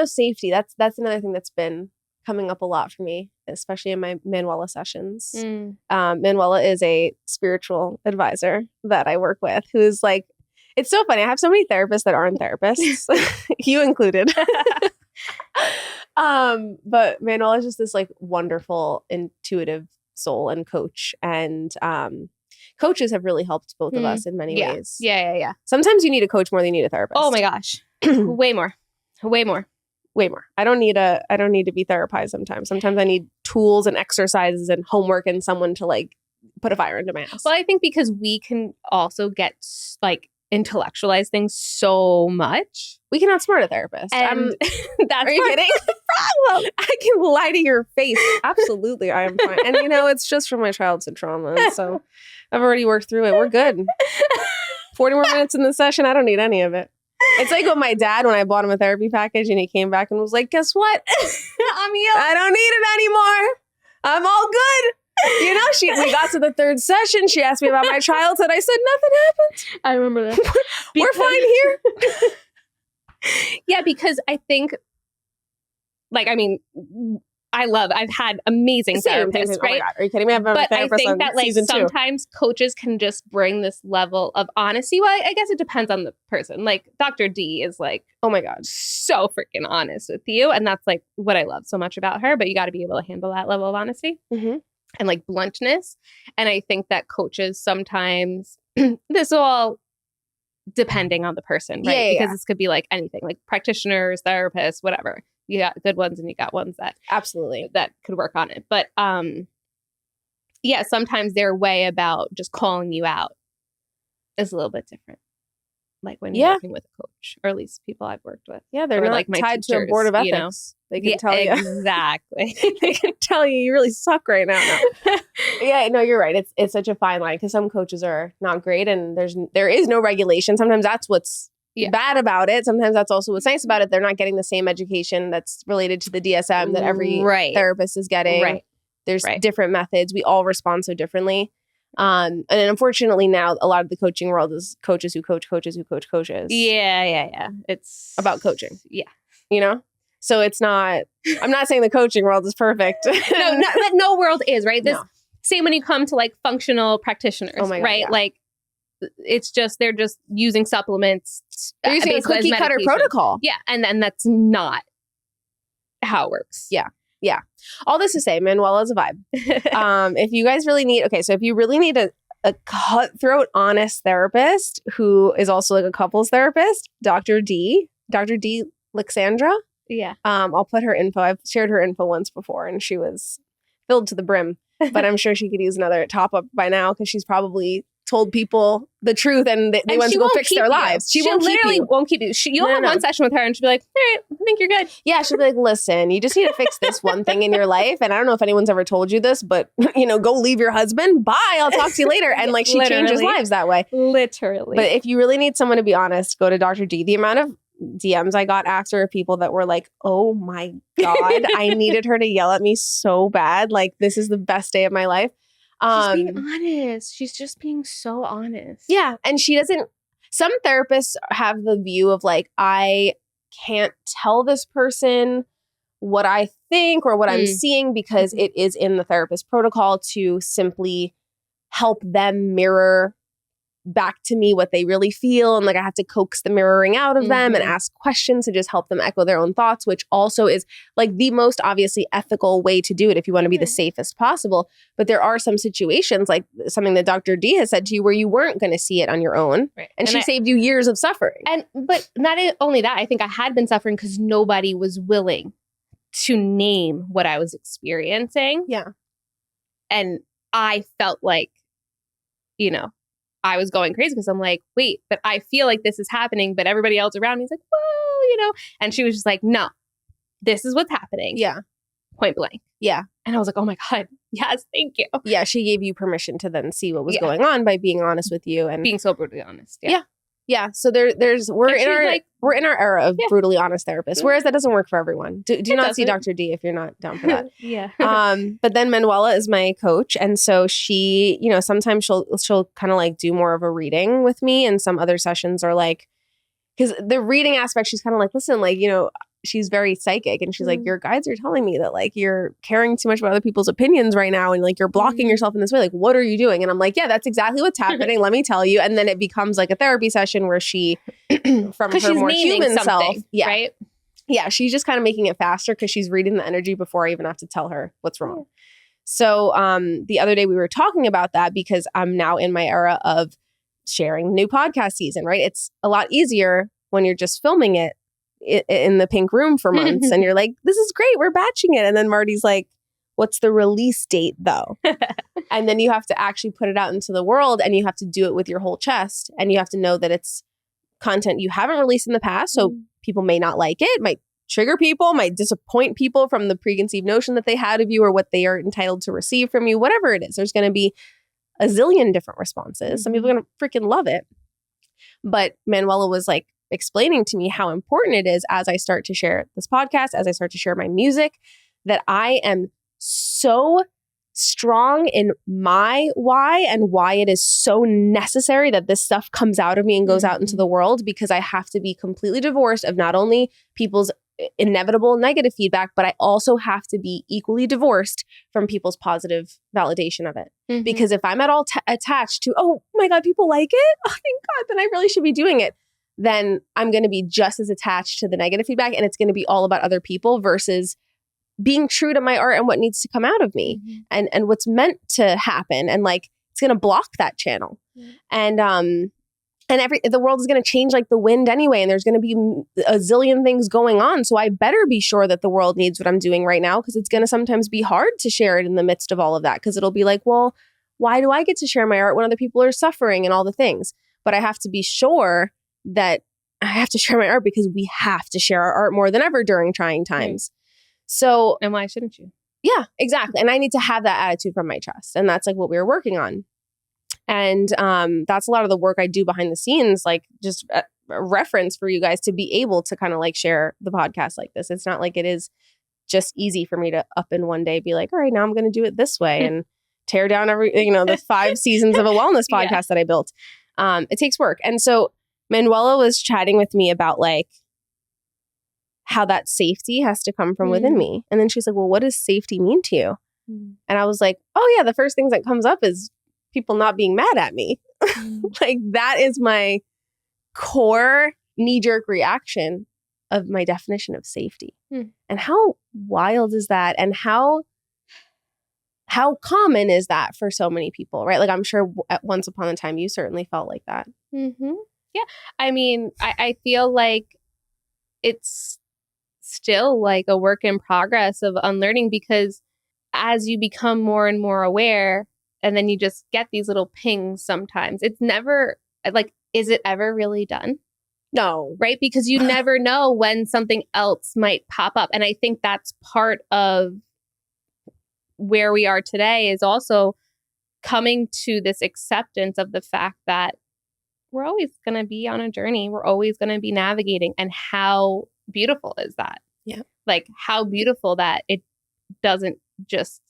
Safety. That's another thing that's been coming up a lot for me, especially in my Manuela sessions. Manuela is a spiritual advisor that I work with who is like, it's so funny. I have so many therapists that aren't therapists, you included. But Manuela is just this like wonderful, intuitive soul and coach. And coaches have really helped both of us in many ways. Yeah. Sometimes you need a coach more than you need a therapist. Oh my gosh. Way more. I don't need to be therapized sometimes. Sometimes I need tools and exercises and homework and someone to like put a fire into my ass. Well, I think because we can also get like intellectualize things so much. We can outsmart a therapist. And are you kidding? Problem. I can lie to your face. Absolutely, I am fine. And it's just from my childhood trauma. And so I've already worked through it. We're good. 40 more minutes in the session. I don't need any of it. It's like with my dad when I bought him a therapy package and he came back and was like, guess what? I don't need it anymore. I'm all good. We got to the third session. She asked me about my childhood. I said, nothing happened. I remember that. We're fine here. Yeah, because I think, I've had amazing therapists, right? Oh my God, are you kidding me? But I think that sometimes coaches can just bring this level of honesty. Well, I guess it depends on the person. Like Dr. D is like, oh my God, so freaking honest with you. And that's like what I love so much about her. But you got to be able to handle that level of honesty and like bluntness. And I think that coaches sometimes, this all depending on the person, right? Because this could be like anything, like practitioners, therapists, whatever. You got good ones and you got ones that absolutely that could work on it. But sometimes their way about just calling you out is a little bit different. Like when you're working with a coach, or at least people I've worked with. Yeah, they're not like my tied teachers, to a board of ethics. They can tell you exactly. They can tell you really suck right now. No. Yeah, no, you're right. It's such a fine line because some coaches are not great, and there is no regulation. Sometimes that's what's bad about it. Sometimes that's also what's nice about it. They're not getting the same education that's related to the DSM that every therapist is getting. Right. There's different methods. We all respond so differently. And unfortunately now a lot of the coaching world is coaches who coach coaches who coach coaches. Yeah. It's about coaching. Yeah. So it's not, I'm not saying the coaching world is perfect. No world is, right? This No. same when you come to like functional practitioners, Oh my God, right? yeah. Like it's just, they're just using supplements. They're using a basically as cookie cutter medication. protocol. Yeah. And then that's not how it works. Yeah. Yeah. All this to say, Manuela's a vibe. If you guys really need, so if you really need a cutthroat, honest therapist who is also like a couples therapist, Dr. D Lixandra. Yeah. I'll put her info. I've shared her info once before and she was filled to the brim, but I'm sure she could use another top up by now because she's probably told people the truth and they went to go fix their lives. She won't literally won't keep you. You'll have one session with her and she'll be like, all right, I think you're good. Yeah, she'll be like, listen, you just need to fix this one thing in your life. And I don't know if anyone's ever told you this, but go leave your husband. Bye. I'll talk to you later. And like she changes lives that way. Literally. But if you really need someone to be honest, go to Dr. D. The amount of DMs I got after people that were like, oh my God, I needed her to yell at me so bad. Like, this is the best day of my life. She's being honest. She's just being so honest. Yeah. And she doesn't, some therapists have the view of like, I can't tell this person what I think or what I'm seeing because it is in the therapist protocol to simply help them mirror back to me what they really feel. And like I have to coax the mirroring out of them and ask questions to just help them echo their own thoughts, which also is like the most obviously ethical way to do it if you want to be the safest possible. But there are some situations like something that Dr. D has said to you where you weren't going to see it on your own. Right. And she saved you years of suffering. But not only that, I think I had been suffering because nobody was willing to name what I was experiencing. Yeah. And I felt like, I was going crazy because I'm like, wait, but I feel like this is happening, but everybody else around me is like, whoa, and she was just like, no, this is what's happening. Yeah. Point blank. Yeah. And I was like, oh my God, yes, thank you. Yeah. She gave you permission to then see what was going on by being honest with you and being so brutally honest. Yeah. Yeah. So we're in our era of brutally honest therapists, whereas that doesn't work for everyone. Do not see Dr. D if you're not down for that. Yeah. But then Manuela is my coach. And so she, sometimes she'll kind of like do more of a reading with me. And some other sessions are like, because the reading aspect, she's kind of like, listen, like, she's very psychic and she's like, your guides are telling me that like you're caring too much about other people's opinions right now and like you're blocking yourself in this way. Like, what are you doing? And I'm like, yeah, that's exactly what's happening. Let me tell you. And then it becomes like a therapy session where she, from her more human self, right? Yeah, she's just kind of making it faster because she's reading the energy before I even have to tell her what's wrong. So the other day we were talking about that because I'm now in my era of sharing the new podcast season, right? It's a lot easier when you're just filming it in the pink room for months and you're like, this is great, we're batching it. And then Marty's like, what's the release date though? And then you have to actually put it out into the world and you have to do it with your whole chest. And you have to know that it's content you haven't released in the past. So people may not like it, might trigger people, might disappoint people from the preconceived notion that they had of you or what they are entitled to receive from you, whatever it is. There's going to be a zillion different responses. Some people are going to freaking love it. But Manuela was like, explaining to me how important it is as I start to share this podcast, as I start to share my music, that I am so strong in my why and why it is so necessary that this stuff comes out of me and goes out into the world, because I have to be completely divorced of not only people's inevitable negative feedback, but I also have to be equally divorced from people's positive validation of it. Because if I'm at all attached to, oh my God, people like it, oh thank God, then I really should be doing it. Then I'm going to be just as attached to the negative feedback and it's going to be all about other people versus being true to my art and what needs to come out of me and what's meant to happen. And like, it's going to block that channel. And the world is going to change like the wind anyway. And there's going to be a zillion things going on. So I better be sure that the world needs what I'm doing right now, because it's going to sometimes be hard to share it in the midst of all of that. Because it'll be like, well, why do I get to share my art when other people are suffering and all the things? But I have to be sure that I have to share my art because we have to share our art more than ever during trying times. So, and why shouldn't you? Yeah, exactly. And I need to have that attitude from my chest. And that's like what we were working on. And that's a lot of the work I do behind the scenes, like just a reference for you guys to be able to kind of like share the podcast like this. It's not like it is just easy for me to up in one day be like, all right, now I'm going to do it this way and tear down the 5 seasons of a wellness podcast that I built. It takes work. And so Manuela was chatting with me about like how that safety has to come from within me. And then she's like, well, what does safety mean to you? And I was like, oh yeah, the first thing that comes up is people not being mad at me. Like that is my core knee-jerk reaction of my definition of safety. And how wild is that? And how common is that for so many people, right? Like I'm sure at once upon a time you certainly felt like that. Yeah. I mean, I feel like it's still like a work in progress of unlearning, because as you become more and more aware, and then you just get these little pings sometimes, it's never like, is it ever really done? No. Right? Because you never know when something else might pop up. And I think that's part of where we are today, is also coming to this acceptance of the fact that we're always going to be on a journey. We're always going to be navigating. And how beautiful is that? Yeah. Like how beautiful that it doesn't just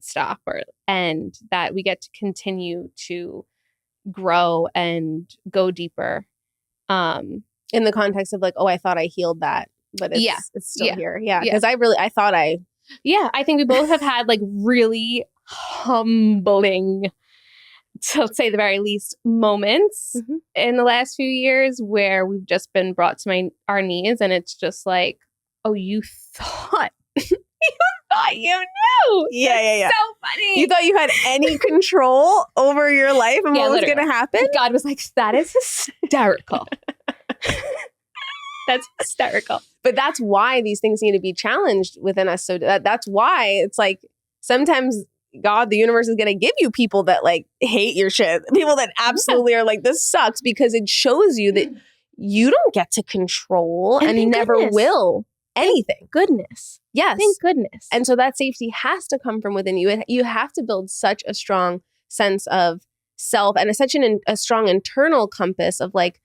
stop, and that we get to continue to grow and go deeper. In the context of like, oh, I thought I healed that, but it's still here. Yeah. Because I think we both have had like really humbling, to say the very least, moments in the last few years where we've just been brought to our knees, and it's just like, oh, you thought you knew. Yeah. So funny. You thought you had any control over your life and what was going to happen? God was like, that is hysterical. That's hysterical. But that's why these things need to be challenged within us. So that's why it's like sometimes God, the universe, is going to give you people that like hate your shit. People that absolutely are like, this sucks, because it shows you that you don't get to control and never will anything. Thank goodness. Yes. Thank goodness. And so that safety has to come from within you. You have to build such a strong sense of self and such a strong internal compass of like,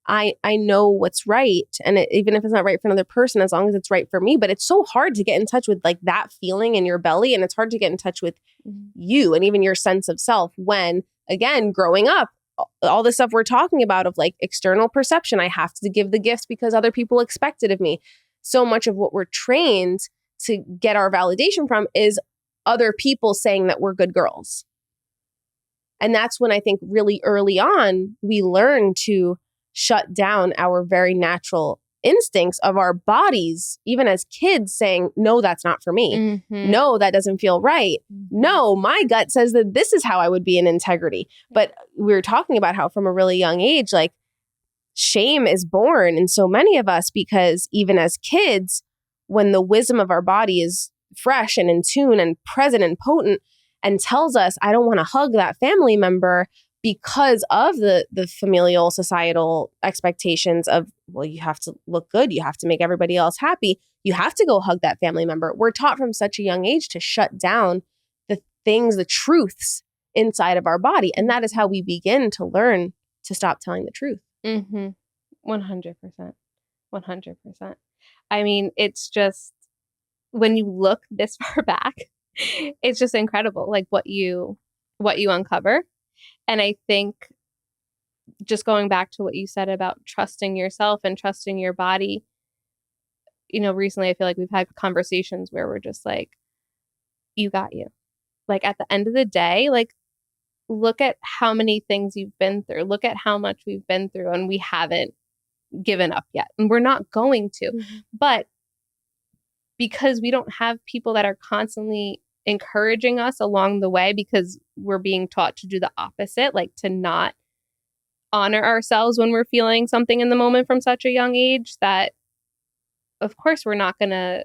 I know what's right. And even if it's not right for another person, as long as it's right for me. But it's so hard to get in touch with like that feeling in your belly. And it's hard to get in touch with you and even your sense of self when, again, growing up, all the stuff we're talking about of like external perception, I have to give the gift because other people expect it of me. So much of what we're trained to get our validation from is other people saying that we're good girls. And that's when I think really early on, we learn to shut down our very natural instincts of our bodies, even as kids, saying, no, that's not for me. No, that doesn't feel right. No, my gut says that this is how I would be in integrity. But we were talking about how from a really young age, like shame is born in so many of us, because even as kids, when the wisdom of our body is fresh and in tune and present and potent and tells us, I don't want to hug that family member because of the familial societal expectations of, well, you have to look good. You have to make everybody else happy. You have to go hug that family member. We're taught from such a young age to shut down the things, the truths inside of our body. And that is how we begin to learn to stop telling the truth. 100%. 100%. I mean, it's just, when you look this far back, it's just incredible, like what you uncover. And I think just going back to what you said about trusting yourself and trusting your body, you know, recently I feel like we've had conversations where we're just like, you got you. Like at the end of the day, like look at how many things you've been through. Look at how much we've been through, and we haven't given up yet. And we're not going to. But because we don't have people that are constantly encouraging us along the way, because we're being taught to do the opposite, like to not honor ourselves when we're feeling something in the moment from such a young age, that of course we're not going to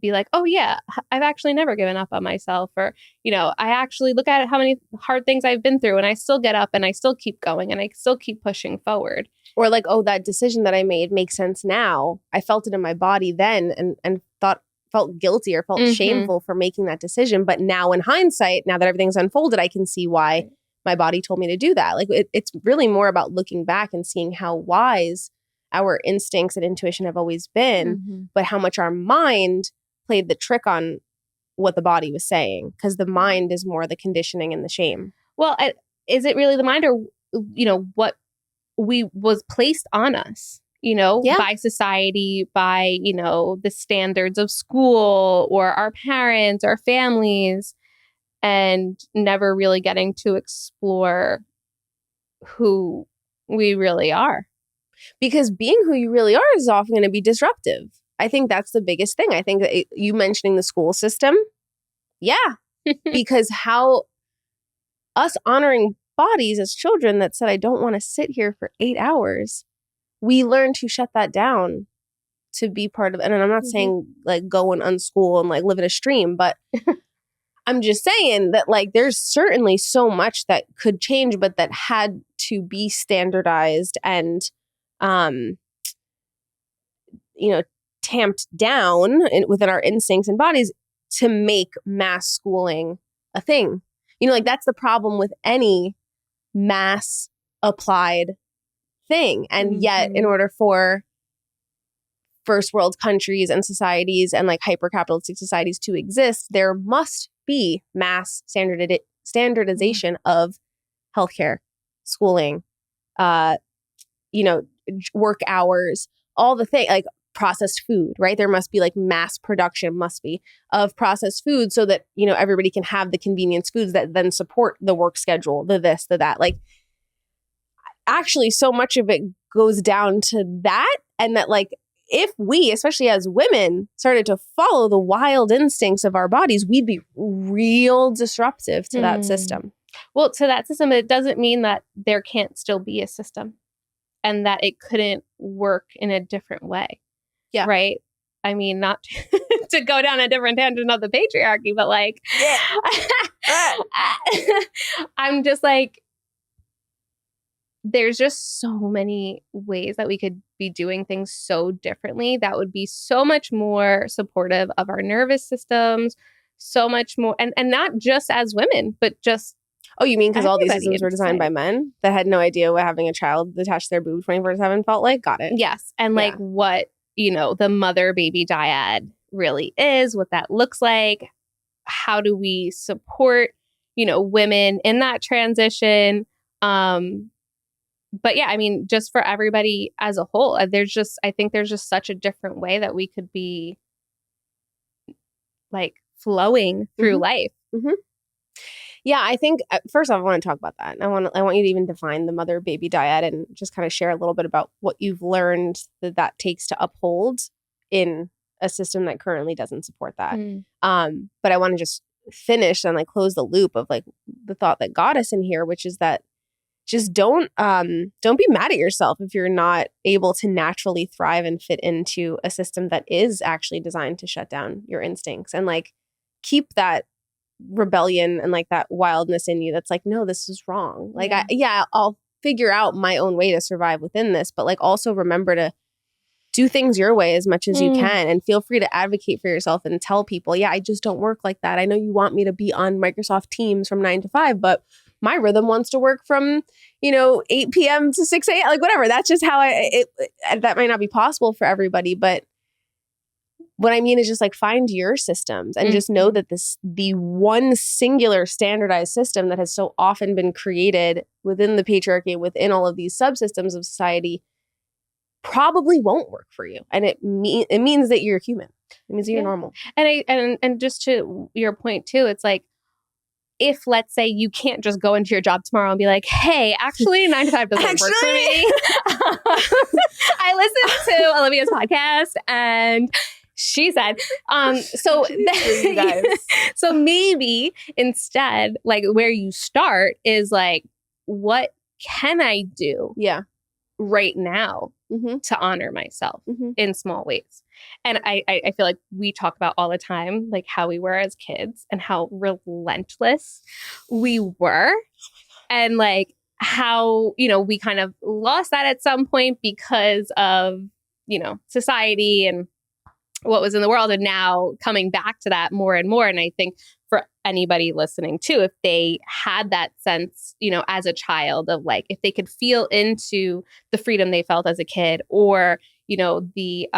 be like, oh yeah, I've actually never given up on myself. Or, you know, I actually look at how many hard things I've been through and I still get up and I still keep going and I still keep pushing forward. Or like, oh, that decision that I made makes sense now. I felt it in my body then and felt guilty or felt shameful for making that decision. But now in hindsight, now that everything's unfolded, I can see why my body told me to do that. Like it's really more about looking back and seeing how wise our instincts and intuition have always been, but how much our mind played the trick on what the body was saying, because the mind is more the conditioning and the shame. Well, is it really the mind, or, you know, what was placed on us by society, by, the standards of school or our parents, our families, and never really getting to explore who we really are. Because being who you really are is often going to be disruptive. I think that's the biggest thing. I think that you mentioning the school system. Yeah. Because how us honoring bodies as children that said, I don't want to sit here for 8 hours. We learn to shut that down to be part of, and I'm not saying like go and unschool and like live in a stream, but I'm just saying that like there's certainly so much that could change, but that had to be standardized and, tamped down within our instincts and bodies to make mass schooling a thing. Like that's the problem with any mass applied thing. And yet in order for first world countries and societies and like hyper-capitalistic societies to exist, there must be mass standardization of healthcare, schooling, work hours, all the things, like processed food, right? There must be like mass production of processed food so that, everybody can have the convenience foods that then support the work schedule, the this, the that. Like actually so much of it goes down to that. And that like, if we, especially as women, started to follow the wild instincts of our bodies, we'd be real disruptive to that system. Well, to that system, it doesn't mean that there can't still be a system and that it couldn't work in a different way. Yeah. Right? I mean, not to go down a different tangent of the patriarchy, but like, I'm just like, there's just so many ways that we could be doing things so differently that would be so much more supportive of our nervous systems, so much more, and not just as women, but just Oh, you mean because all these systems were designed by men that had no idea what having a child attached to their boob 24/7 felt like? Got it. Yes. And like what, the mother-baby dyad really is, what that looks like. How do we support, women in that transition? But yeah, I mean, just for everybody as a whole, I think there's just such a different way that we could be like flowing through life. Mm-hmm. Yeah, I think first off, I want to talk about that. I want you to even define the mother-baby dyad and just kind of share a little bit about what you've learned that takes to uphold in a system that currently doesn't support that. But I want to just finish and like close the loop of like the thought that got us in here, which is that just don't be mad at yourself if you're not able to naturally thrive and fit into a system that is actually designed to shut down your instincts, and like keep that rebellion and like that wildness in you that's like, no, this is wrong. Like, I'll figure out my own way to survive within this, but like also remember to do things your way as much as you can, and feel free to advocate for yourself and tell people, I just don't work like that. I know you want me to be on Microsoft Teams from 9 to 5, but my rhythm wants to work from, 8 p.m. to 6 a.m. Like whatever. That's just how that might not be possible for everybody. But what I mean is just like find your systems and just know that the one singular standardized system that has so often been created within the patriarchy, within all of these subsystems of society, probably won't work for you. And it means that you're human. It means that you're normal. And just to your point too, it's like, if let's say you can't just go into your job tomorrow and be like, hey, actually 9 to 5 doesn't work for me. I listened to Olivia's podcast and she said, so maybe instead, like where you start is like, what can I do right now to honor myself in small ways? And I feel like we talk about all the time, like how we were as kids and how relentless we were. And like how, we kind of lost that at some point because of, society and what was in the world, and now coming back to that more and more. And I think for anybody listening too, if they had that sense, as a child of like, if they could feel into the freedom they felt as a kid, or, the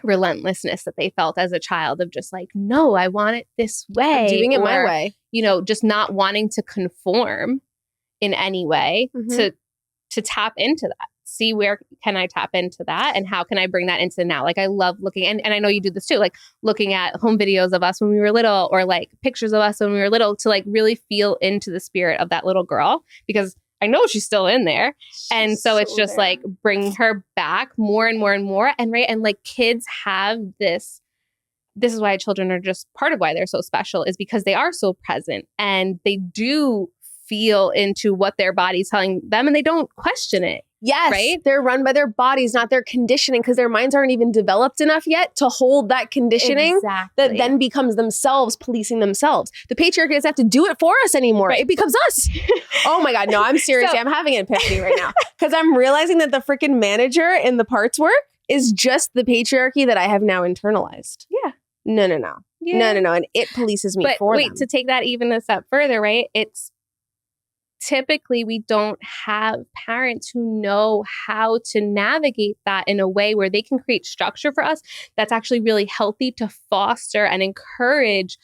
relentlessness that they felt as a child of just like, no, I want it this way. I'm doing it my way. Just not wanting to conform in any way to tap into that see where can I tap into that and how can I bring that into now? Like I love looking, and I know you do this too, like looking at home videos of us when we were little or like pictures of us when we were little to like really feel into the spirit of that little girl, because I know she's still in there. And so it's just like bringing her back more and more and more. And right. And like kids have this is why children are just part of why they're so special, is because they are so present and they do feel into what their body's telling them and they don't question it. Yes. Right? They're run by their bodies, not their conditioning, because their minds aren't even developed enough yet to hold that conditioning that then becomes themselves policing themselves. The patriarchy doesn't have to do it for us anymore. Right. It becomes us. Oh my God. No, I'm serious. I'm having an epiphany right now because I'm realizing that the freaking manager in the parts work is just the patriarchy that I have now internalized. Yeah. No. Yeah. No. And it polices me for them. To take that even a step further, right? It's typically we don't have parents who know how to navigate that in a way where they can create structure for us that's actually really healthy to foster and encourage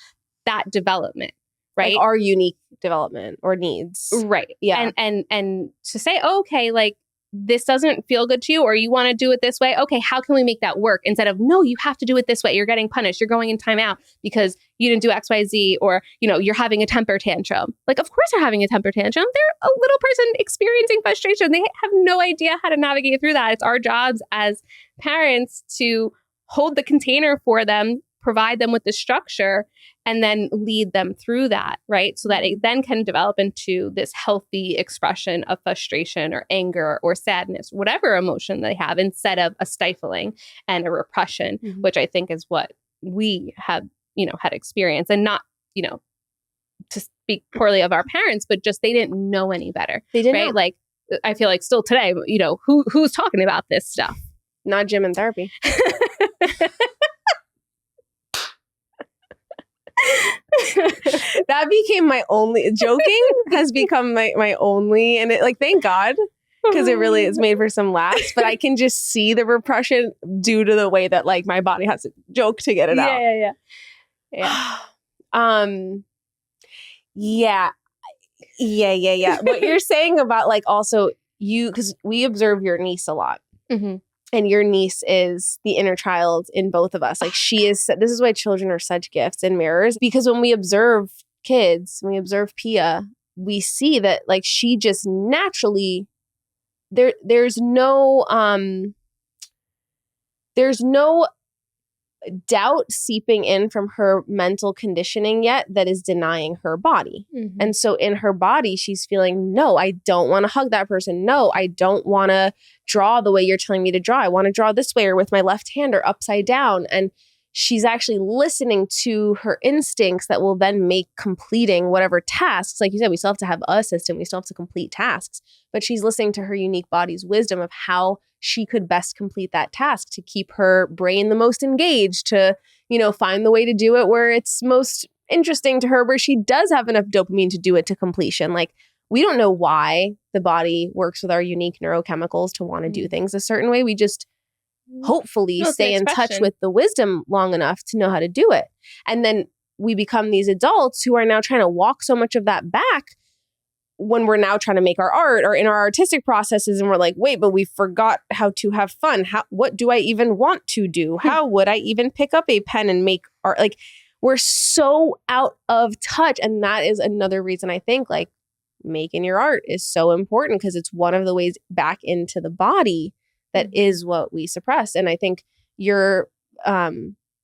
that development, right? Like our unique development or needs. Right. Yeah. And to say, okay, like this doesn't feel good to you or you want to do it this way. Okay, how can we make that work? Instead of, no, you have to do it this way. You're getting punished. You're going in timeout because you didn't do X, Y, Z, or, you know, you're having a temper tantrum. Like, of course they're having a temper tantrum. They're a little person experiencing frustration. They have no idea how to navigate through that. It's our jobs as parents to hold the container for them, provide them with the structure, and then lead them through that, right? So that it then can develop into this healthy expression of frustration or anger or sadness, whatever emotion they have, instead of a stifling and a repression, which I think is what we have, you know, had experienced. And not, you know, to speak poorly of our parents, but just they didn't know any better. They didn't right? know. Like, I feel like still today, you know, who's talking about this stuff? Not gym and therapy. That became my only joking has become my only, and it, like, thank God, because it really is made for some laughs, but I can just see the repression due to the way that like my body has to joke to get it out. Yeah. What you're saying about like also you, because we observe your niece a lot. And your niece is the inner child in both of us. Like she is, this is why children are such gifts and mirrors, because when we observe kids, when we observe Pia, we see that like she just naturally, there's no doubt seeping in from her mental conditioning yet that is denying her body. And so in her body, she's feeling, no, I don't want to hug that person. No, I don't want to draw the way you're telling me to draw. I want to draw this way or with my left hand or upside down. And she's actually listening to her instincts that will then make completing whatever tasks. Like you said, we still have to have a assistant. We still have to complete tasks. But she's listening to her unique body's wisdom of how she could best complete that task to keep her brain the most engaged, to, you know, find the way to do it where it's most interesting to her, where she does have enough dopamine to do it to completion. Like, we don't know why the body works with our unique neurochemicals to want to do things a certain way. We just hopefully stay in touch with the wisdom long enough to know how to do it. And then we become these adults who are now trying to walk so much of that back when we're now trying to make our art or in our artistic processes. And we're like, wait, but we forgot how to have fun. What do I even want to do? How would I even pick up a pen and make art? Like, we're so out of touch. And that is another reason I think like making your art is so important, because it's one of the ways back into the body that is what we suppress. And I think your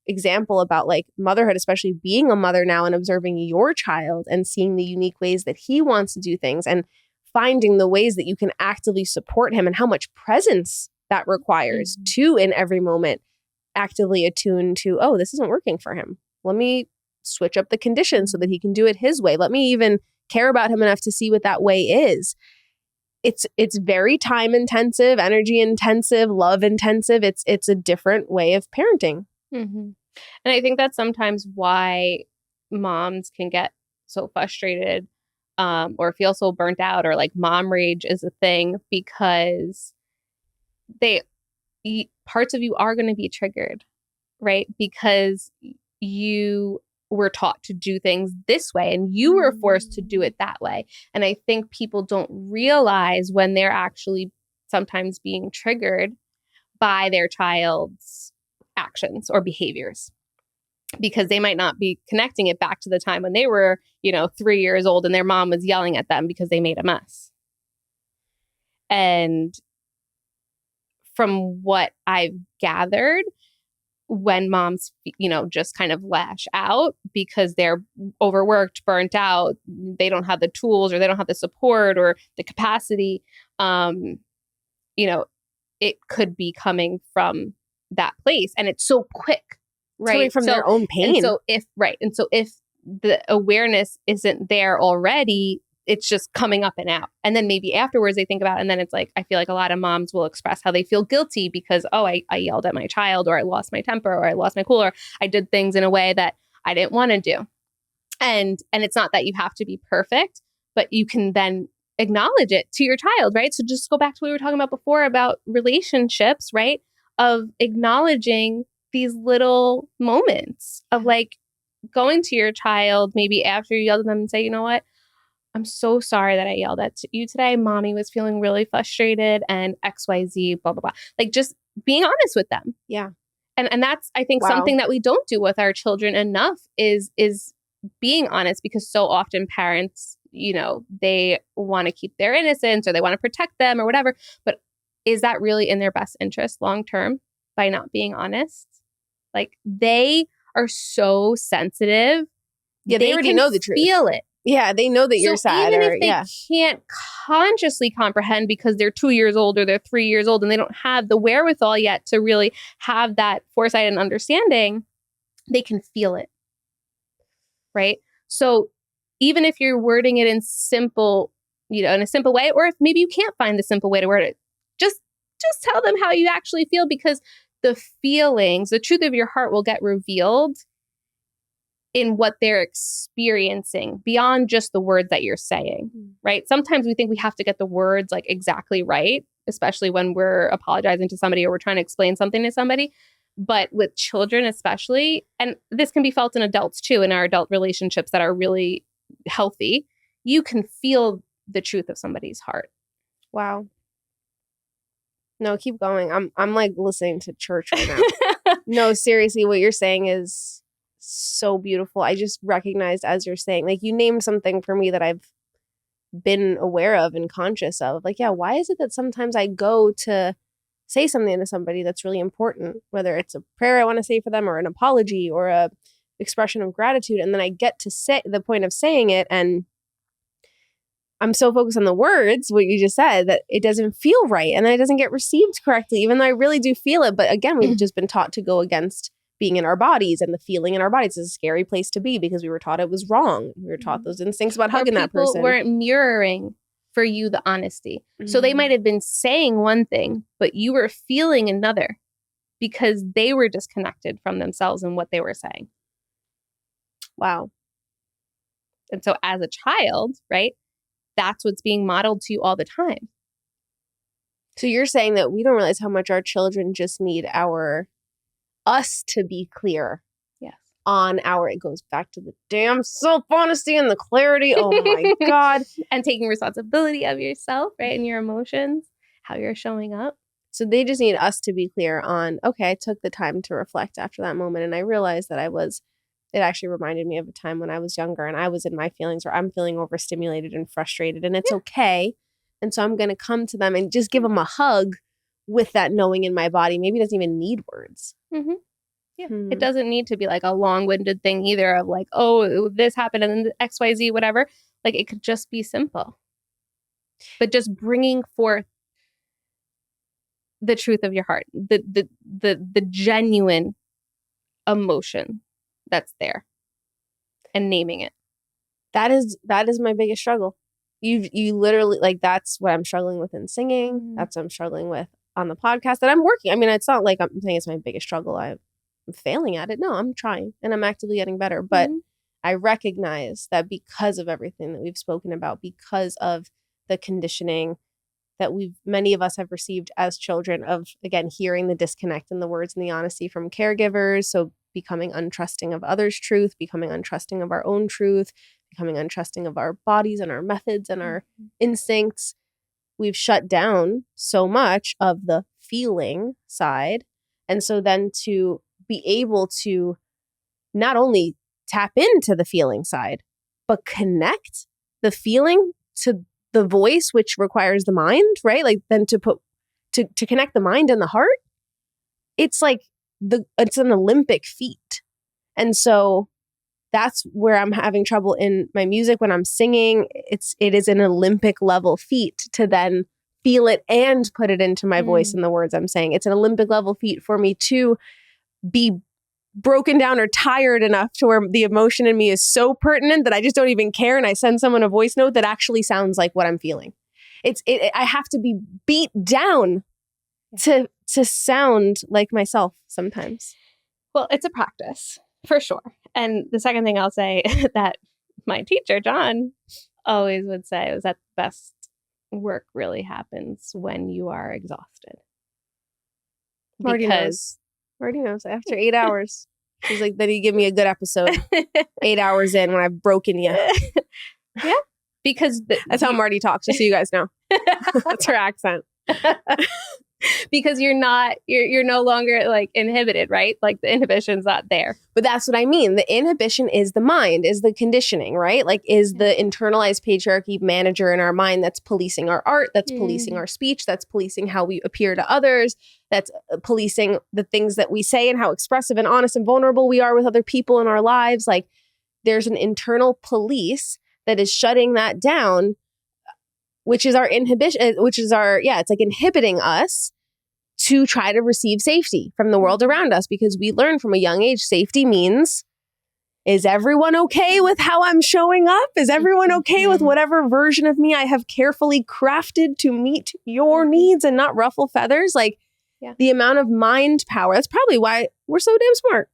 example about like motherhood, especially being a mother now and observing your child and seeing the unique ways that he wants to do things and finding the ways that you can actively support him and how much presence that requires to, in every moment, actively attune to, oh, this isn't working for him. Let me switch up the conditions so that he can do it his way. Let me even care about him enough to see what that way is. It's very time intensive, energy intensive, love intensive. It's a different way of parenting. And I think that's sometimes why moms can get so frustrated or feel so burnt out, or like mom rage is a thing, because parts of you are going to be triggered, right? Because you were taught to do things this way and you were forced to do it that way. And I think people don't realize when they're actually sometimes being triggered by their child's actions or behaviors, because they might not be connecting it back to the time when they were, 3 years old and their mom was yelling at them because they made a mess. And from what I've gathered, when moms, just kind of lash out because they're overworked, burnt out, they don't have the tools or they don't have the support or the capacity, it could be coming from that place. And it's so quick, right? Coming from their own pain. And so if the awareness isn't there already, it's just coming up and out. And then maybe afterwards they think about it, and then it's like, I feel like a lot of moms will express how they feel guilty because, I yelled at my child, or I lost my temper, or I lost my cool, or I did things in a way that I didn't want to do. And it's not that you have to be perfect, but you can then acknowledge it to your child, right? So just go back to what we were talking about before about relationships, right? Of acknowledging these little moments of like going to your child, maybe after you yelled at them, and say, you know what? I'm so sorry that I yelled at you today. Mommy was feeling really frustrated and XYZ, blah, blah, blah. Like just being honest with them. Yeah. And that's, I think, something that we don't do with our children enough is being honest, because so often parents, they want to keep their innocence or they want to protect them or whatever. But is that really in their best interest long term by not being honest? Like they are so sensitive. Yeah, they already know the truth. Feel it. Yeah, they know that you're sad. Even if they can't consciously comprehend because they're 2 years old or they're 3 years old and they don't have the wherewithal yet to really have that foresight and understanding, they can feel it. Right? So even if you're wording it in simple, in a simple way, or if maybe you can't find the simple way to word it, just tell them how you actually feel, because the feelings, the truth of your heart will get revealed in what they're experiencing beyond just the words that you're saying, right? Sometimes we think we have to get the words like exactly right, especially when we're apologizing to somebody or we're trying to explain something to somebody. But with children especially, and this can be felt in adults too, in our adult relationships that are really healthy, you can feel the truth of somebody's heart. Wow. No, keep going. I'm like listening to church right now. No, seriously, what you're saying is so beautiful. I just recognized as you're saying, like you named something for me that I've been aware of and conscious of. Like, yeah, why is it that sometimes I go to say something to somebody that's really important, whether it's a prayer I want to say for them or an apology or a expression of gratitude, and then I get to say the point of saying it, and I'm so focused on the words, what you just said, that it doesn't feel right, and then it doesn't get received correctly, even though I really do feel it. But again, we've just been taught to go against being in our bodies, and the feeling in our bodies is a scary place to be because we were taught it was wrong. We were taught those instincts about hugging that person. People weren't mirroring for you the honesty. So they might have been saying one thing, but you were feeling another because they were disconnected from themselves and what they were saying. Wow. And so as a child, right, that's what's being modeled to you all the time. So you're saying that we don't realize how much our children just need us to be clear. Yes. On it goes back to the damn self-honesty and the clarity. Oh my God. And taking responsibility of yourself, right? And your emotions, how you're showing up. So they just need us to be clear on, okay, I took the time to reflect after that moment. And I realized that it actually reminded me of a time when I was younger and I was in my feelings where I'm feeling overstimulated and frustrated, and it's okay. And so I'm going to come to them and just give them a hug with that knowing in my body. Maybe it doesn't even need words. Mm-hmm. Yeah. It doesn't need to be like a long-winded thing either of like, oh, this happened and then XYZ, whatever. Like it could just be simple. But just bringing forth the truth of your heart, the genuine emotion that's there, and naming it. That is my biggest struggle. You literally, like, that's what I'm struggling with in singing. That's what I'm struggling with on the podcast that I'm working. I mean, it's not like I'm saying it's my biggest struggle. I'm failing at it. No, I'm trying and I'm actively getting better. But I recognize that because of everything that we've spoken about, because of the conditioning that many of us have received as children of, again, hearing the disconnect in the words and the honesty from caregivers. So becoming untrusting of others' truth, becoming untrusting of our own truth, becoming untrusting of our bodies and our methods and our instincts. we've shut down so much of the feeling side. And so then to be able to not only tap into the feeling side, but connect the feeling to the voice, which requires the mind, right? Like then to connect the mind and the heart, it's like it's an Olympic feat. And so that's where I'm having trouble in my music when I'm singing. It is an Olympic level feat to then feel it and put it into my voice and the words I'm saying. It's an Olympic level feat for me to be broken down or tired enough to where the emotion in me is so pertinent that I just don't even care. And I send someone a voice note that actually sounds like what I'm feeling. I have to be beat down to sound like myself sometimes. Well, it's a practice for sure. And the second thing I'll say that my teacher, John, always would say was that the best work really happens when you are exhausted. Marty knows after 8 hours. She's like, then you give me a good episode. 8 hours in when I've broken you. Yeah. Because that's how Marty talks, just so you guys know. That's her accent. Because you're no longer like inhibited, right? Like the inhibition's not there. But that's what I mean. The inhibition is the mind, is the conditioning, right? Like is the internalized patriarchy manager in our mind that's policing our art, that's policing our speech, that's policing how we appear to others, that's policing the things that we say and how expressive and honest and vulnerable we are with other people in our lives. Like there's an internal police that is shutting that down, which is our inhibition, it's like inhibiting us to try to receive safety from the world around us, because we learn from a young age, safety means, is everyone okay with how I'm showing up? Is everyone okay with whatever version of me I have carefully crafted to meet your needs and not ruffle feathers? Like the amount of mind power, that's probably why we're so damn smart,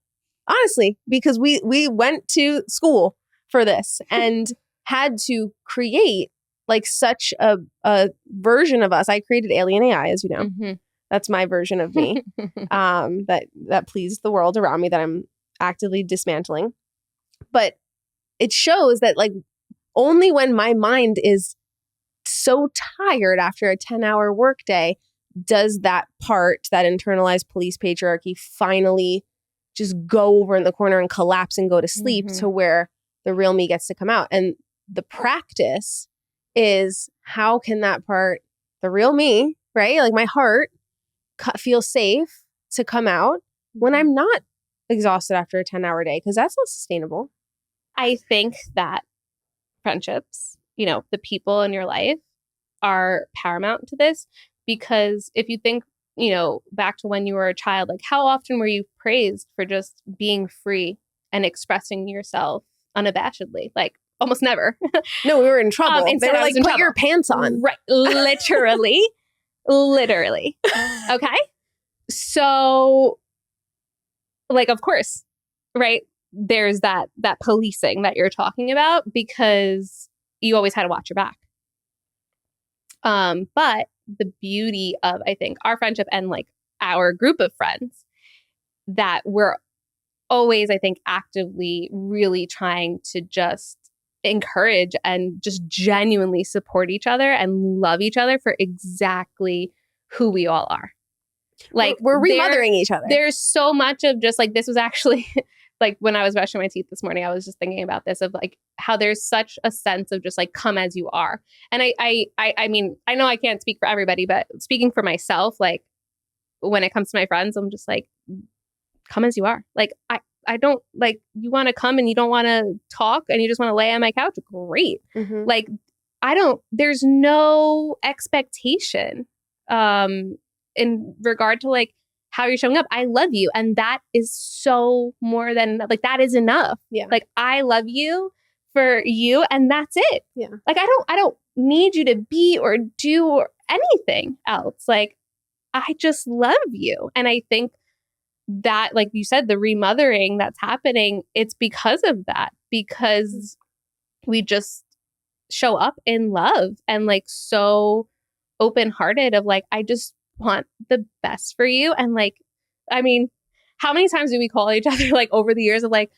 honestly, because we went to school for this and had to create like such a version of us. I created Alien AI, as you know. Mm-hmm. That's my version of me that pleased the world around me that I'm actively dismantling. But it shows that like only when my mind is so tired after a 10-hour workday does that part, that internalized police patriarchy, finally just go over in the corner and collapse and go to sleep to where the real me gets to come out. And the practice is, how can that part, the real me, right? Like my heart, feel safe to come out when I'm not exhausted after a 10-hour day, because that's not sustainable. I think that friendships, the people in your life are paramount to this, because if you think, back to when you were a child, like how often were you praised for just being free and expressing yourself unabashedly? Like almost never. No, we were in trouble. They were like, put your pants on. Right. Literally. Literally. Okay. So like, of course, right. There's that policing that you're talking about, because you always had to watch your back. But the beauty of, I think, our friendship and like our group of friends, that we're always, I think, actively really trying to just encourage and just genuinely support each other and love each other for exactly who we all are. Like we're remothering each other. There's so much of just like, this was actually like when I was brushing my teeth this morning, I was just thinking about this, of like how there's such a sense of just like, come as you are. And I mean, I know I can't speak for everybody, but speaking for myself, like when it comes to my friends, I'm just like, come as you are. Like I don't, like, you want to come and you don't want to talk and you just want to lay on my couch. Great. Mm-hmm. Like, there's no expectation in regard to like how you're showing up. I love you. And that is so more than like, that is enough. Yeah. Like, I love you for you. And that's it. Yeah. Like, I don't need you to be or do or anything else. Like, I just love you. And I think that, like you said, the remothering that's happening, it's because of that, because we just show up in love and like so open-hearted of like, I just want the best for you. And like, I mean, how many times do we call each other like over the years of like,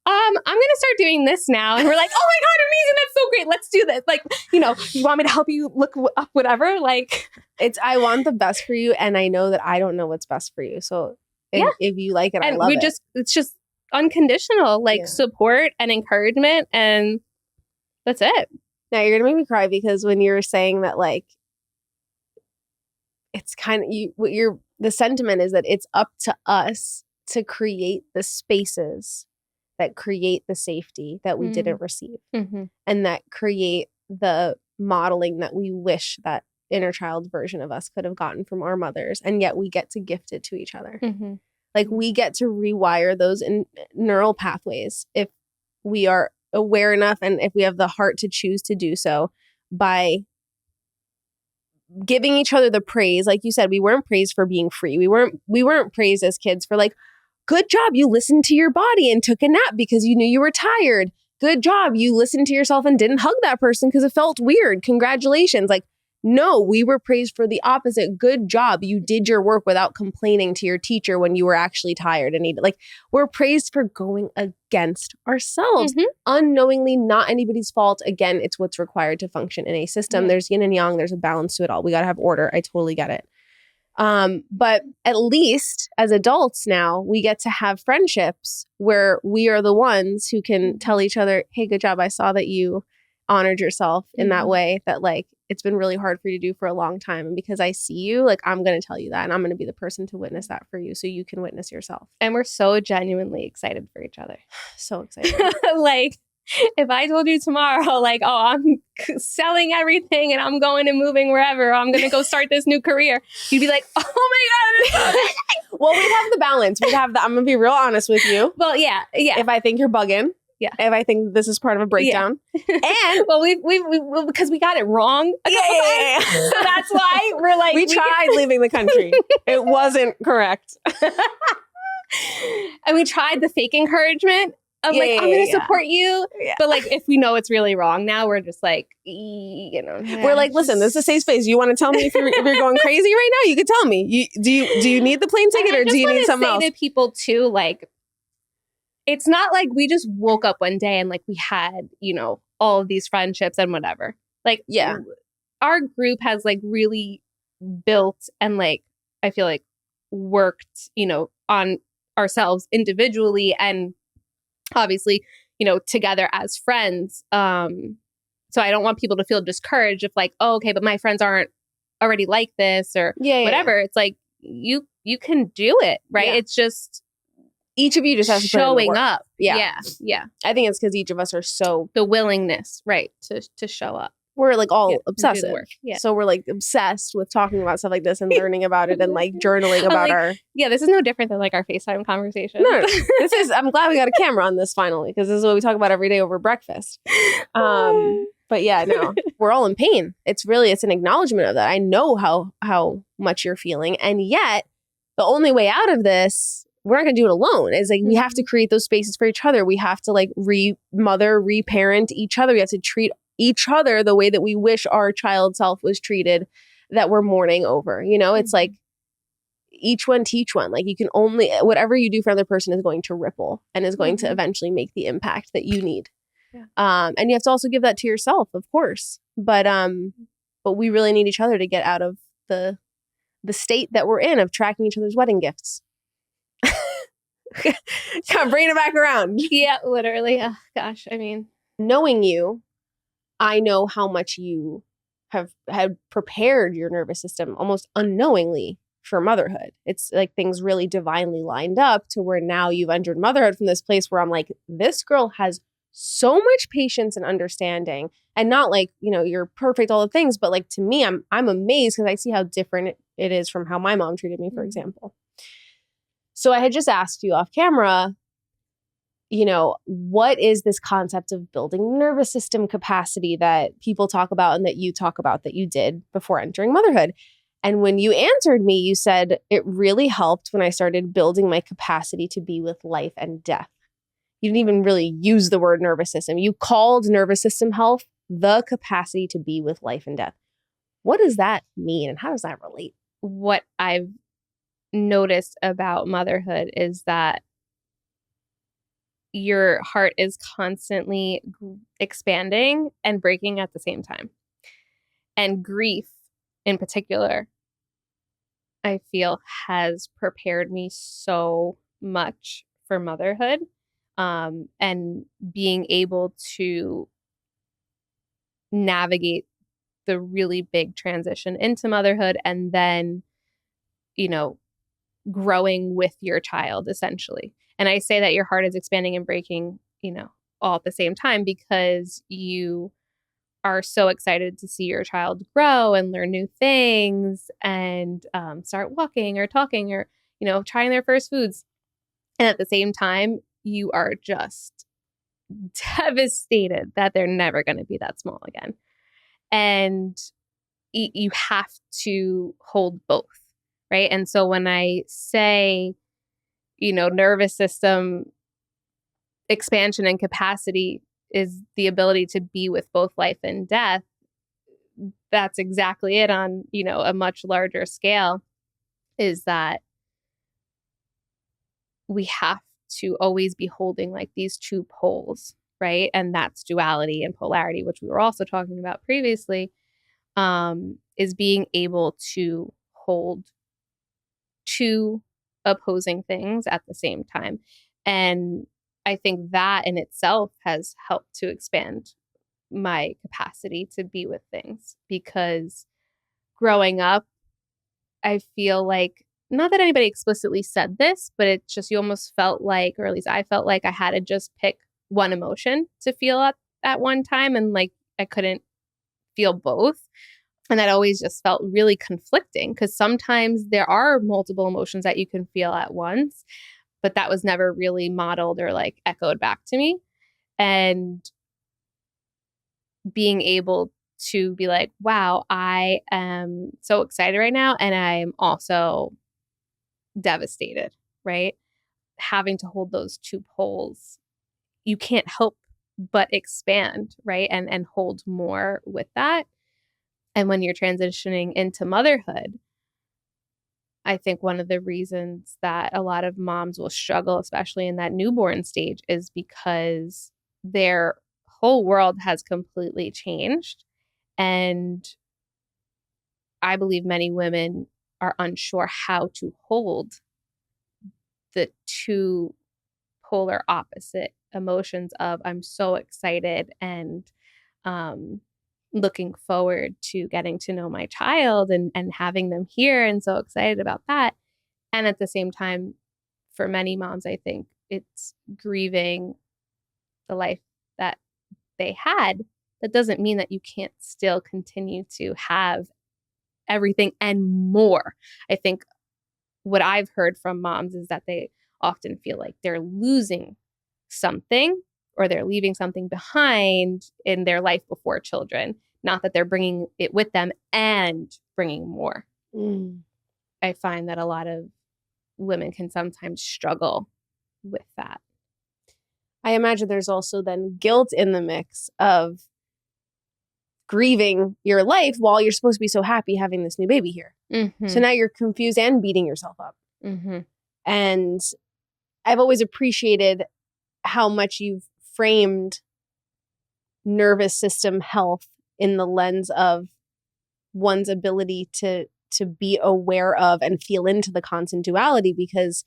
I'm going to start doing this now. And we're like, oh my God, amazing. That's so great. Let's do this. Like, you want me to help you look up whatever? Like, I want the best for you. And I know that I don't know what's best for you. So if you like it, I love it. It's just unconditional, support and encouragement. And that's it. Now you're going to make me cry because when you're saying that, like, it's kind of the sentiment is that it's up to us to create the spaces that create the safety that we didn't receive, and that create the modeling that we wish that inner child version of us could have gotten from our mothers, and yet we get to gift it to each other. Like, we get to rewire those neural pathways if we are aware enough and if we have the heart to choose to do so, by giving each other the praise. Like you said, we weren't praised for being free. We weren't praised as kids for, like, good job, you listened to your body and took a nap because you knew you were tired. Good job, you listened to yourself and didn't hug that person because it felt weird. Congratulations. Like, no, we were praised for the opposite. Good job, you did your work without complaining to your teacher when you were actually tired and needed. Like, we're praised for going against ourselves. Unknowingly, not anybody's fault. Again, it's what's required to function in a system. There's yin and yang. There's a balance to it all. We got to have order. I totally get it. But at least as adults now, we get to have friendships where we are the ones who can tell each other, hey, good job. I saw that you honored yourself in that way that, like, it's been really hard for you to do for a long time. And because I see you, like, I'm going to tell you that, and I'm going to be the person to witness that for you so you can witness yourself. And we're so genuinely excited for each other. So excited. Like, if I told you tomorrow, like, oh, I'm selling everything and I'm going and moving wherever, or I'm going to go start this new career, you'd be like, oh my God. Well, we'd have the balance. I'm going to be real honest with you. Well, yeah. If I think you're bugging. Yeah. If I think this is part of a breakdown. And well, we because we got it wrong a couple times. So that's why we're like, we tried leaving the country. It wasn't correct. And we tried the fake encouragement. I'm going to support you. Yeah. But, like, if we know it's really wrong now, we're just like, we're like, listen, this is a safe space. You want to tell me if you're going crazy right now? You can tell me. Do you need the plane ticket, or do you need something else? I just want to say to people too, like, it's not like we just woke up one day and, like, we had, all of these friendships and whatever. Like, our group has, like, really built and, like, I feel like worked, on ourselves individually and obviously, together as friends. So I don't want people to feel discouraged if, like, oh, okay, but my friends aren't already like this or whatever. It's like, you can do it, right? It's just each of you just has to showing up. Yeah. I think it's because each of us are so the willingness, right, to show up. We're, like, all obsessive. Yeah. So we're, like, obsessed with talking about stuff like this and learning about it and, like, journaling about our. Yeah, this is no different than, like, our FaceTime conversation. No, I'm glad we got a camera on this finally, because this is what we talk about every day over breakfast. But yeah, no, we're all in pain. It's an acknowledgement of that. I know how much you're feeling. And yet the only way out of this, we're not going to do it alone. Is, like, we have to create those spaces for each other. We have to, like, reparent each other. We have to treat each other the way that we wish our child self was treated, that we're mourning over. It's like each one teach one. Like, you can only, whatever you do for another person is going to ripple and is going to eventually make the impact that you need. Yeah. And you have to also give that to yourself, of course. But we really need each other to get out of the state that we're in of tracking each other's wedding gifts. Bringing it back around. Yeah, literally. Oh, gosh, I mean, knowing you, I know how much you had prepared your nervous system almost unknowingly for motherhood. It's like things really divinely lined up to where now you've entered motherhood from this place where I'm like, this girl has so much patience and understanding, and not like, you're perfect, all the things, but, like, to me, I'm amazed because I see how different it is from how my mom treated me, for example. So I had just asked you off camera, what is this concept of building nervous system capacity that people talk about and that you talk about that you did before entering motherhood? And when you answered me, you said, it really helped when I started building my capacity to be with life and death. You didn't even really use the word nervous system. You called nervous system health the capacity to be with life and death. What does that mean, and how does that relate? What I've noticed about motherhood is that your heart is constantly expanding and breaking at the same time. And grief in particular, I feel has prepared me so much for motherhood, and being able to navigate the really big transition into motherhood and then, growing with your child essentially. And I say that your heart is expanding and breaking, all at the same time because you are so excited to see your child grow and learn new things and start walking or talking or, trying their first foods. And at the same time, you are just devastated that they're never going to be that small again. And you have to hold both, right? And so when I say, nervous system expansion and capacity is the ability to be with both life and death, that's exactly it on, a much larger scale, is that we have to always be holding like these two poles, right? And that's duality and polarity, which we were also talking about previously, is being able to hold two opposing things at the same time. And I think that in itself has helped to expand my capacity to be with things, because growing up, I feel like, not that anybody explicitly said this, but it just, you almost felt like, or at least I felt like I had to just pick one emotion to feel at one time. And like, I couldn't feel both. And that always just felt really conflicting, because sometimes there are multiple emotions that you can feel at once, but that was never really modeled or like echoed back to me. And being able to be like, wow, I am so excited right now. And I'm also devastated, right? Having to hold those two poles, you can't help but expand, right? And hold more with that. And when you're transitioning into motherhood, I think one of the reasons that a lot of moms will struggle, especially in that newborn stage, is because their whole world has completely changed. And I believe many women are unsure how to hold the two polar opposite emotions of, I'm so excited and looking forward to getting to know my child and having them here, and so excited about that. And at the same time, for many moms, I think it's grieving the life that they had. That doesn't mean that you can't still continue to have everything and more. I think what I've heard from moms is that they often feel like they're losing something or they're leaving something behind in their life before children, not that they're bringing it with them and bringing more. I find that a lot of women can sometimes struggle with that. I imagine there's also then guilt in the mix of grieving your life while you're supposed to be so happy having this new baby here. Mm-hmm. So now you're confused and beating yourself up. Mm-hmm. And I've always appreciated how much you've framed nervous system health in the lens of one's ability to be aware of and feel into the constant duality, because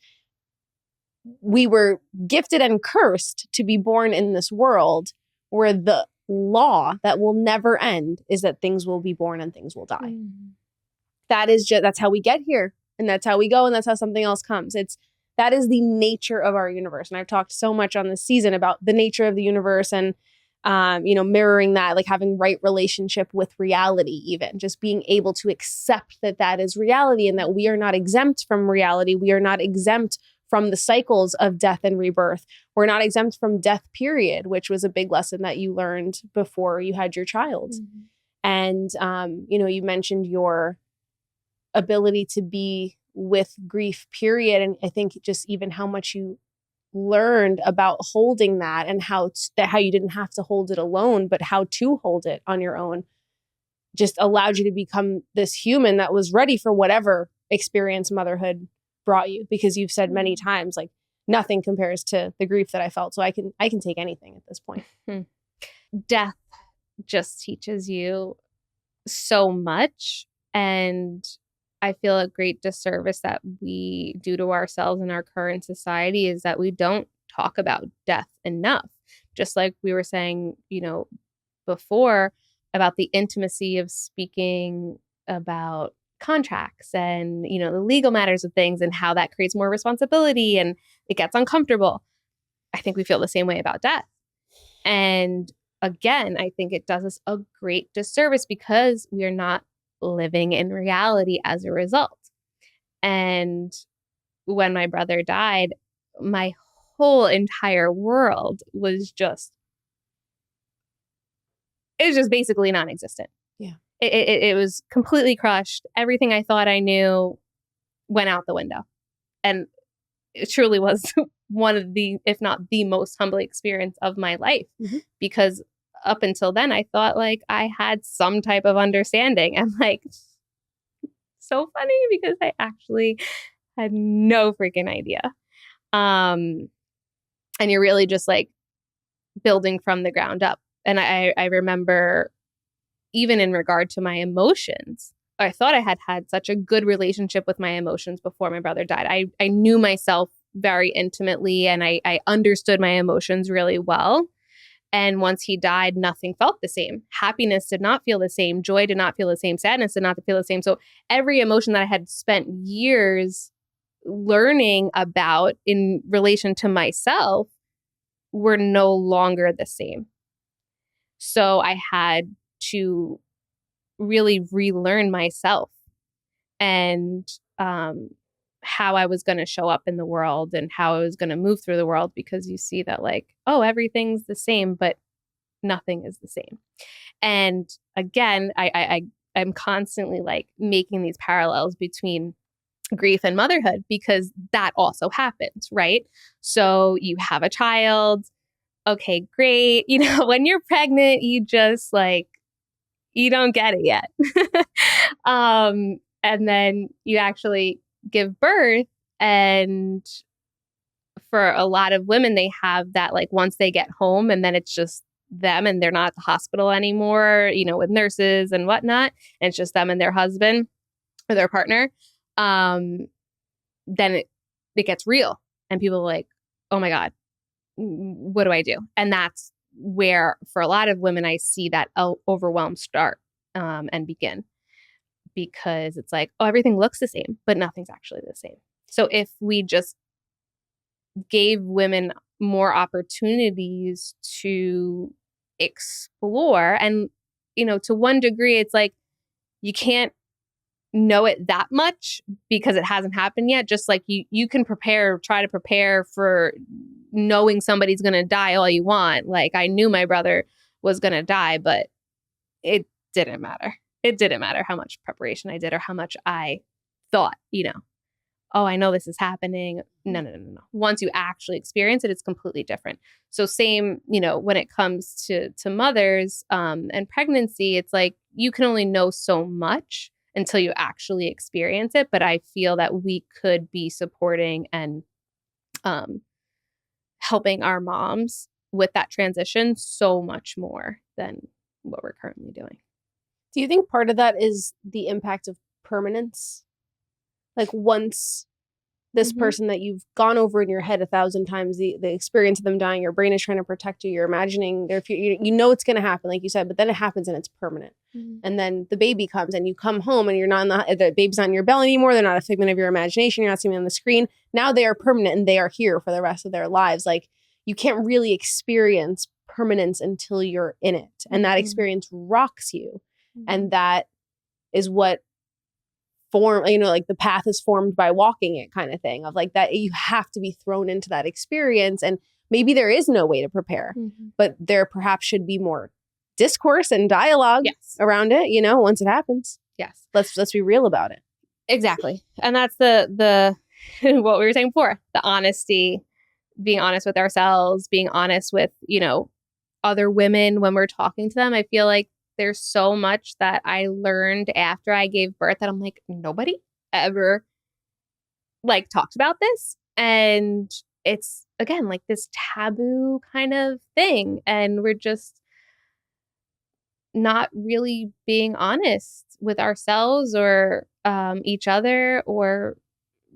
we were gifted and cursed to be born in this world where the law that will never end is that things will be born and things will die. Mm-hmm. That's how we get here, and that's how we go, and that's how something else comes. That is the nature of our universe. And I've talked so much on this season about the nature of the universe and mirroring that, like having right relationship with reality, even just being able to accept that is reality and that we are not exempt from reality. We are not exempt from the cycles of death and rebirth. We're not exempt from death, period, which was a big lesson that you learned before you had your child. Mm-hmm. And, you mentioned your ability to be with grief, period. And I think just even how much you learned about holding that and how you didn't have to hold it alone, but how to hold it on your own just allowed you to become this human that was ready for whatever experience motherhood brought you. Because you've said many times, like, nothing compares to the grief that I felt. So I can take anything at this point. Death just teaches you so much. And I feel a great disservice that we do to ourselves in our current society is that we don't talk about death enough. Just like we were saying, before about the intimacy of speaking about contracts and, the legal matters of things and how that creates more responsibility and it gets uncomfortable. I think we feel the same way about death. And again, I think it does us a great disservice because we are not living in reality as a result. And when my brother died, my whole entire world was just basically non-existent. Yeah. It was completely crushed. Everything I thought I knew went out the window. And it truly was one of the, if not the most humbling experience of my life. Mm-hmm. Because up until then, I thought like I had some type of understanding. And like, so funny because I actually had no freaking idea. And you're really just like building from the ground up. And I remember even in regard to my emotions, I thought I had such a good relationship with my emotions before my brother died. I knew myself very intimately and I understood my emotions really well. And once he died, nothing felt the same. Happiness did not feel the same. Joy did not feel the same. Sadness did not feel the same. So every emotion that I had spent years learning about in relation to myself were no longer the same. So I had to really relearn myself and how I was going to show up in the world and how I was going to move through the world, because you see that like, oh, everything's the same, but nothing is the same. And again, I'm constantly like making these parallels between grief and motherhood because that also happens, right? So you have a child. Okay, great. When you're pregnant, you just like, you don't get it yet. And then you actually give birth. And for a lot of women, they have that like once they get home and then it's just them and they're not at the hospital anymore, with nurses and whatnot. And it's just them and their husband or their partner. Then it gets real. And people are like, oh my God, what do I do? And that's where for a lot of women, I see that overwhelm start and begin, because it's like, oh, everything looks the same, but nothing's actually the same. So if we just gave women more opportunities to explore and, to one degree, it's like you can't know it that much because it hasn't happened yet. Just like you can try to prepare for knowing somebody's going to die all you want. Like I knew my brother was going to die, but it didn't matter. It didn't matter how much preparation I did or how much I thought, oh, I know this is happening. No. Once you actually experience it, it's completely different. So same, when it comes to mothers and pregnancy, it's like you can only know so much until you actually experience it. But I feel that we could be supporting and helping our moms with that transition so much more than what we're currently doing. Do you think part of that is the impact of permanence? Like once this person that you've gone over in your head 1,000 times, the experience of them dying, your brain is trying to protect you, you're imagining their future, it's going to happen, like you said, but then it happens and it's permanent. Mm-hmm. And then the baby comes and you come home and you're not the baby's not in your belly anymore. They're not a figment of your imagination. You're not seeing them on the screen. Now they are permanent and they are here for the rest of their lives. Like you can't really experience permanence until you're in it. And that experience rocks you. Mm-hmm. And that is what like the path is formed by walking it kind of thing, of like that you have to be thrown into that experience. And maybe there is no way to prepare, but there perhaps should be more discourse and dialogue around it, once it happens. Yes. Let's be real about it. Exactly. And that's the what we were saying before, the honesty, being honest with ourselves, being honest with, other women when we're talking to them. I feel like there's so much that I learned after I gave birth that I'm like, nobody ever like talked about this. And it's again like this taboo kind of thing, and we're just not really being honest with ourselves or each other, or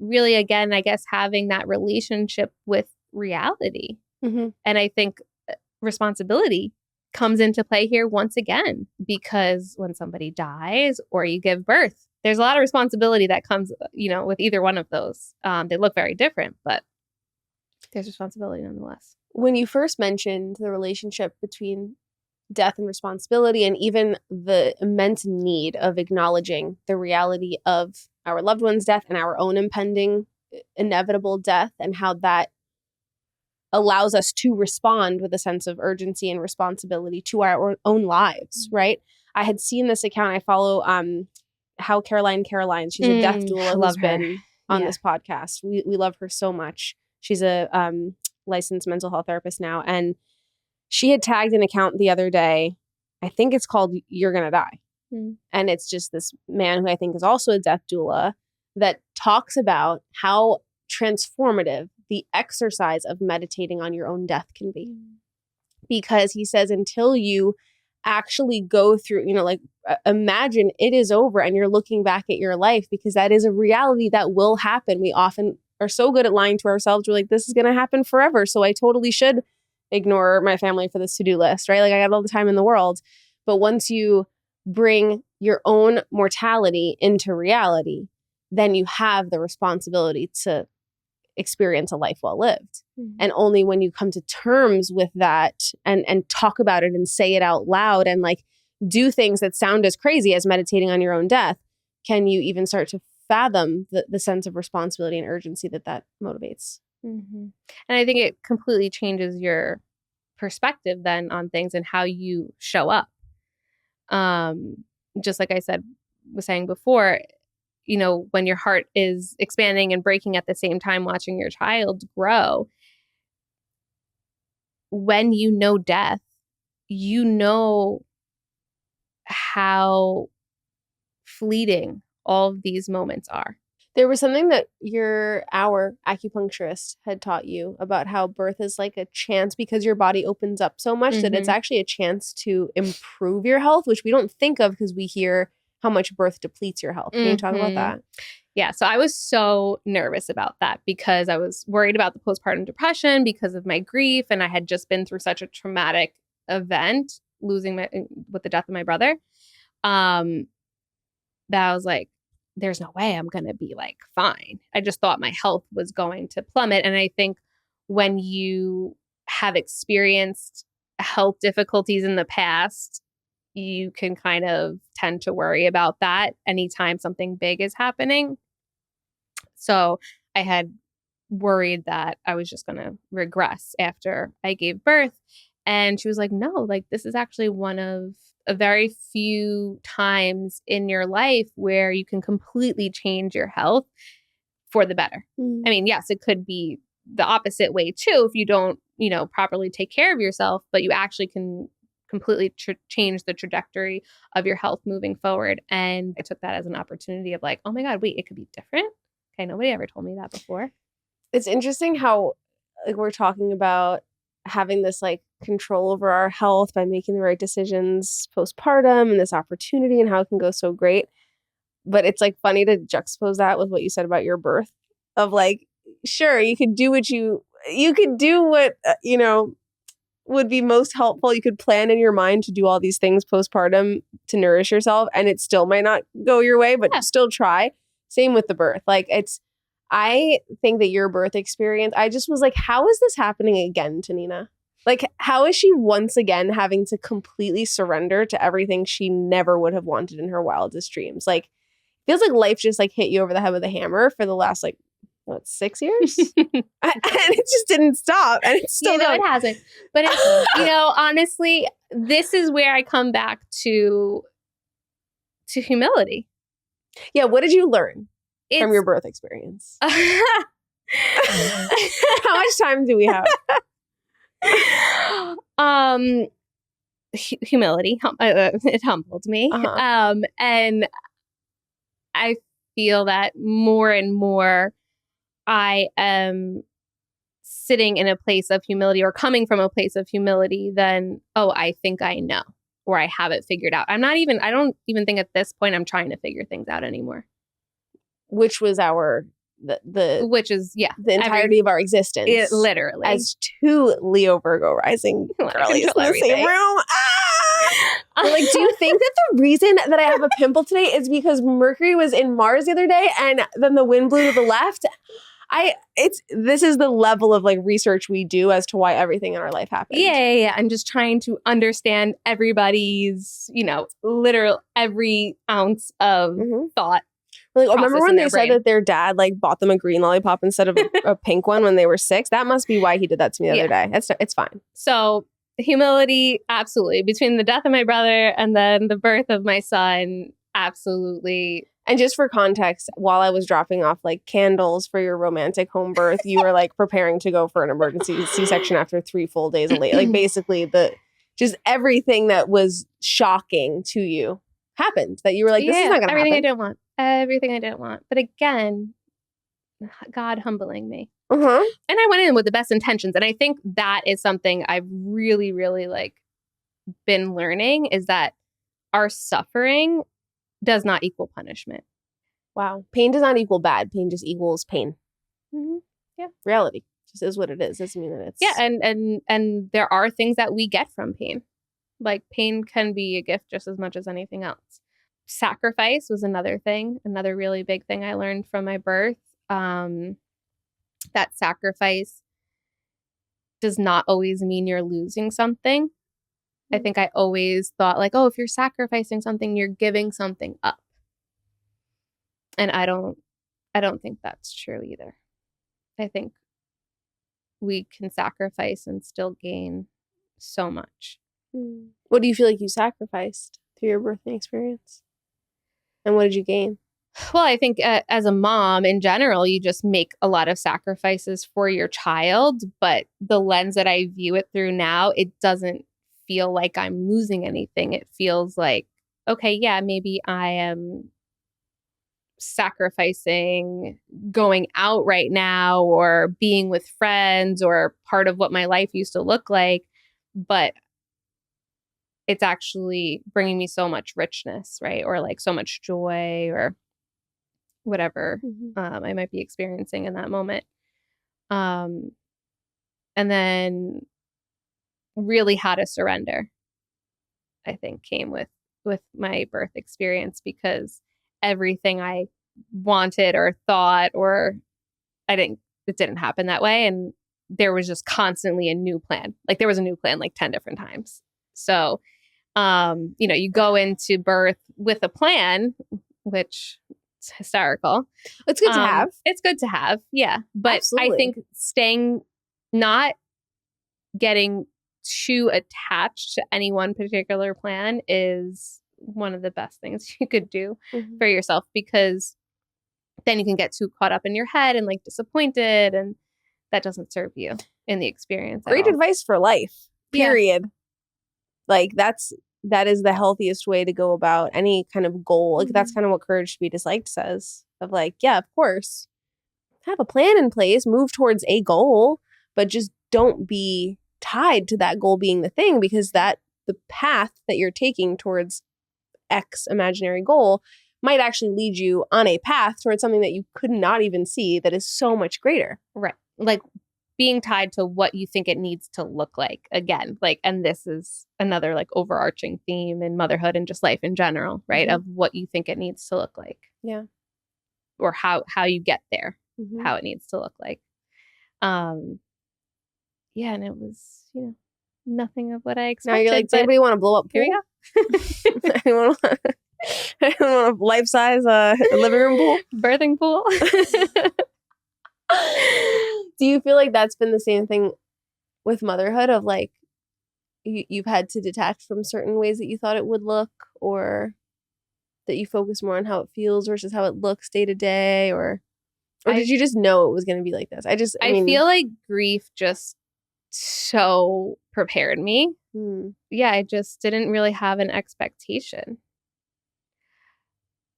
really, again, I guess having that relationship with reality. Mm-hmm. And I think responsibility comes into play here once again, because when somebody dies or you give birth, there's a lot of responsibility that comes, with either one of those. They look very different, but there's responsibility nonetheless. When you first mentioned the relationship between death and responsibility, and even the immense need of acknowledging the reality of our loved one's death and our own impending inevitable death, and how that allows us to respond with a sense of urgency and responsibility to our own lives, right? I had seen this account. I follow How Caroline. She's a death doula who's been on this podcast. We love her so much. She's a licensed mental health therapist now. And she had tagged an account the other day. I think it's called You're Gonna Die. And it's just this man who I think is also a death doula that talks about how transformative the exercise of meditating on your own death can be. Because he says, until you actually go through, imagine it is over and you're looking back at your life, because that is a reality that will happen. We often are so good at lying to ourselves. We're like, this is going to happen forever, so I totally should ignore my family for this to-do list, right? Like, I got all the time in the world. But once you bring your own mortality into reality, then you have the responsibility to experience a life well lived. And only when you come to terms with that and talk about it and say it out loud and like do things that sound as crazy as meditating on your own death, can you even start to fathom the sense of responsibility and urgency that motivates. And I think it completely changes your perspective then on things and how you show up. Just like I was saying before, when your heart is expanding and breaking at the same time, watching your child grow, when you know death, you know how fleeting all of these moments are. There was something that our acupuncturist had taught you about how birth is like a chance, because your body opens up so much that it's actually a chance to improve your health, which we don't think of because we hear how much birth depletes your health. Can you talk about that? Yeah. So I was so nervous about that because I was worried about the postpartum depression because of my grief. And I had just been through such a traumatic event, with the death of my brother, that I was like, there's no way I'm going to be like fine. I just thought my health was going to plummet. And I think when you have experienced health difficulties in the past, you can kind of tend to worry about that anytime something big is happening. So I had worried that I was just going to regress after I gave birth. And she was like, no, like this is actually one of a very few times in your life where you can completely change your health for the better. I mean, yes, it could be the opposite way too if you don't, properly take care of yourself, but you actually can completely change the trajectory of your health moving forward. And I took that as an opportunity of like, oh my God, wait, it could be different. Okay, nobody ever told me that before. It's interesting how like we're talking about having this like control over our health by making the right decisions postpartum and this opportunity and how it can go so great. But it's like funny to juxtapose that with what you said about your birth of like, sure, you could do what would be most helpful. You could plan in your mind to do all these things postpartum to nourish yourself, and it still might not go your way, but still try. Same with the birth. Like I think that your birth experience, I just was like, how is this happening again to Nina? Like, how is she once again having to completely surrender to everything she never would have wanted in her wildest dreams? Like, feels like life just like hit you over the head with a hammer for the last 6 years? And it just didn't stop. And it's still it hasn't. But it's, honestly, this is where I come back to humility. Yeah. What did you learn from your birth experience? How much time do we have? Humility. It humbled me. And I feel that more and more I am sitting in a place of humility or coming from a place of humility than, oh, I think I know, or I have it figured out. I don't even think at this point I'm trying to figure things out anymore. Which was Which is, yeah. the entirety of our existence. It literally. As two Leo Virgo rising girlies in the same room. Like, do you think that the reason that I have a pimple today is because Mercury was in Mars the other day and then the wind blew to the left? This is the level of like research we do as to why everything in our life happens. Yeah. I'm just trying to understand everybody's, literal every ounce of thought. Like, remember when they said that their dad like bought them a green lollipop instead of a pink one when they were 6? That must be why he did that to me the other day. It's fine. So humility, absolutely. Between the death of my brother and then the birth of my son, absolutely. And just for context, while I was dropping off like candles for your romantic home birth, you were like preparing to go for an emergency C-section after 3 full days of labor. Like basically just everything that was shocking to you happened. That you were like, this is not going to happen. Everything I didn't want. But again, God humbling me. Uh-huh. And I went in with the best intentions. And I think that is something I've really, really like been learning, is that our suffering does not equal punishment. Wow. Pain does not equal bad. Pain just equals pain. Mm-hmm. Yeah. Reality just is what it is. Doesn't mean that it's... Yeah. And there are things that we get from pain. Like pain can be a gift just as much as anything else. Sacrifice was another thing, another really big thing I learned from my birth. That sacrifice does not always mean you're losing something. I think I always thought like, oh, if you're sacrificing something, you're giving something up. And I don't think that's true either. I think we can sacrifice and still gain so much. What do you feel like you sacrificed through your birthing experience? And what did you gain? Well, I think as a mom in general, you just make a lot of sacrifices for your child. But the lens that I view it through now, it doesn't feel like I'm losing anything. It feels like, okay, yeah, maybe I am sacrificing going out right now or being with friends or part of what my life used to look like. But it's actually bringing me so much richness, right? Or like so much joy or whatever I might be experiencing in that moment. And then really how to surrender, I think, came with my birth experience, because everything I wanted or thought or it didn't happen that way. And there was just constantly a new plan. Like there was a new plan like 10 different times. So, you go into birth with a plan, which is hysterical. It's good to have. It's good to have. Yeah. But absolutely. I think not getting too attached to any one particular plan is one of the best things you could do for yourself, because then you can get too caught up in your head and like disappointed, and that doesn't serve you in the experience. Great advice for life, period. Yeah. Like that is the healthiest way to go about any kind of goal. Like that's kind of what Courage to be Disliked says, of like, yeah, of course, have a plan in place, move towards a goal, but just don't be tied to that goal being the thing, because the path that you're taking towards X imaginary goal might actually lead you on a path towards something that you could not even see that is so much greater. Right. Like being tied to what you think it needs to look like again. Like, and this is another like overarching theme in motherhood and just life in general, right? Of what you think it needs to look like. Yeah. Or how you get there, how it needs to look like. Yeah, and it was, nothing of what I expected. Now you're like, does anybody want to blow up pool? Here we go. Anyone want a life-size living room pool? Birthing pool? Do you feel like that's been the same thing with motherhood, of like you've had to detach from certain ways that you thought it would look, or that you focus more on how it feels versus how it looks day to day, or did you just know it was going to be like this? I mean, feel like grief just so prepared me. Yeah, I just didn't really have an expectation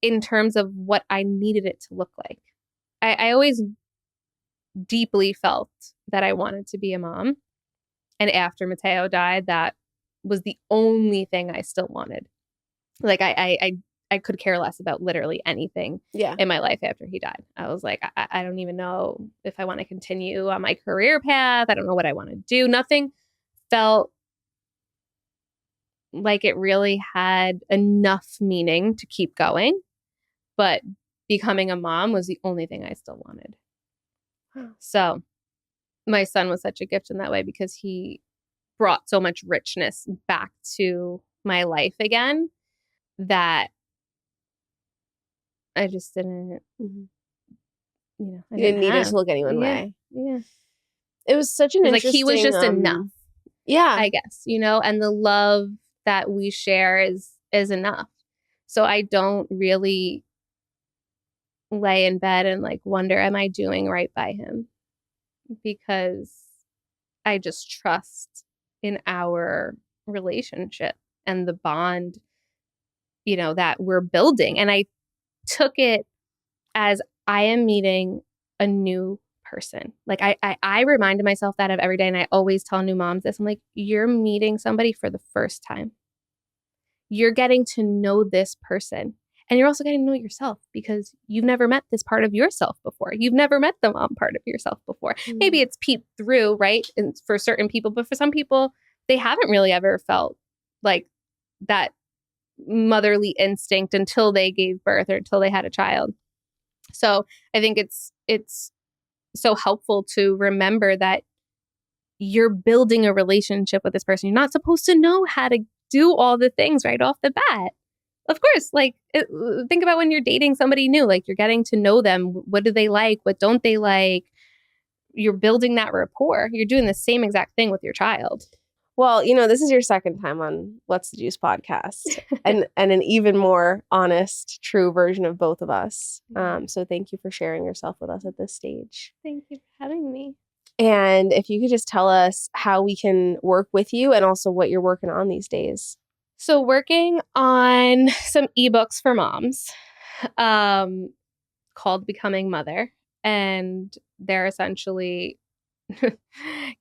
in terms of what I needed it to look like. I always deeply felt that I wanted to be a mom. And after Mateo died, that was the only thing I still wanted. Like I could care less about literally anything in my life after he died. I was like, I don't even know if I want to continue on my career path. I don't know what I want to do. Nothing felt like it really had enough meaning to keep going. But becoming a mom was the only thing I still wanted. So my son was such a gift in that way because he brought so much richness back to my life again that I just didn't, you I didn't need it have. to look anyone way. Yeah. It was such an interesting... Like he was just enough. Yeah. I guess, and the love that we share is enough. So I don't really lay in bed and like wonder, am I doing right by him? Because I just trust in our relationship and the bond, that we're building. And I took it as I am meeting a new person. Like I reminded myself that of every day. And I always tell new moms this. I'm like, you're meeting somebody for the first time. You're getting to know this person. And you're also getting to know yourself because you've never met this part of yourself before. You've never met the mom part of yourself before. Mm-hmm. Maybe it's peeped through, right? And for certain people, but for some people, they haven't really ever felt like that motherly instinct until they gave birth or until they had a child. So I think it's so helpful to remember that you're building a relationship with this person. You're not supposed to know how to do all the things right off the bat. Of course, think about when you're dating somebody new, like you're getting to know them. What do they like? What don't they like? You're building that rapport. You're doing the same exact thing with your child. Well, this is your second time on What's the Juice podcast and an even more honest, true version of both of us. So thank you for sharing yourself with us at this stage. Thank you for having me. And if you could just tell us how we can work with you and also what you're working on these days. So working on some ebooks for moms called Becoming Mother. And they're essentially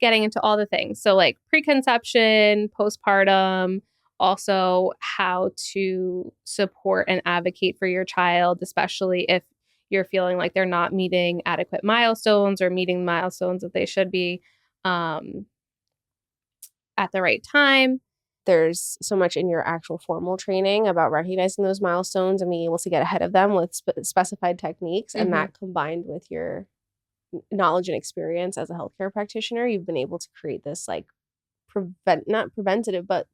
getting into all the things. So like preconception, postpartum, also how to support and advocate for your child, especially if you're feeling like they're not meeting adequate milestones or meeting milestones that they should be at the right time. There's so much in your actual formal training about recognizing those milestones and being able to get ahead of them with specified techniques. Mm-hmm. And that combined with your knowledge and experience as a healthcare practitioner, you've been able to create this like not preventative, but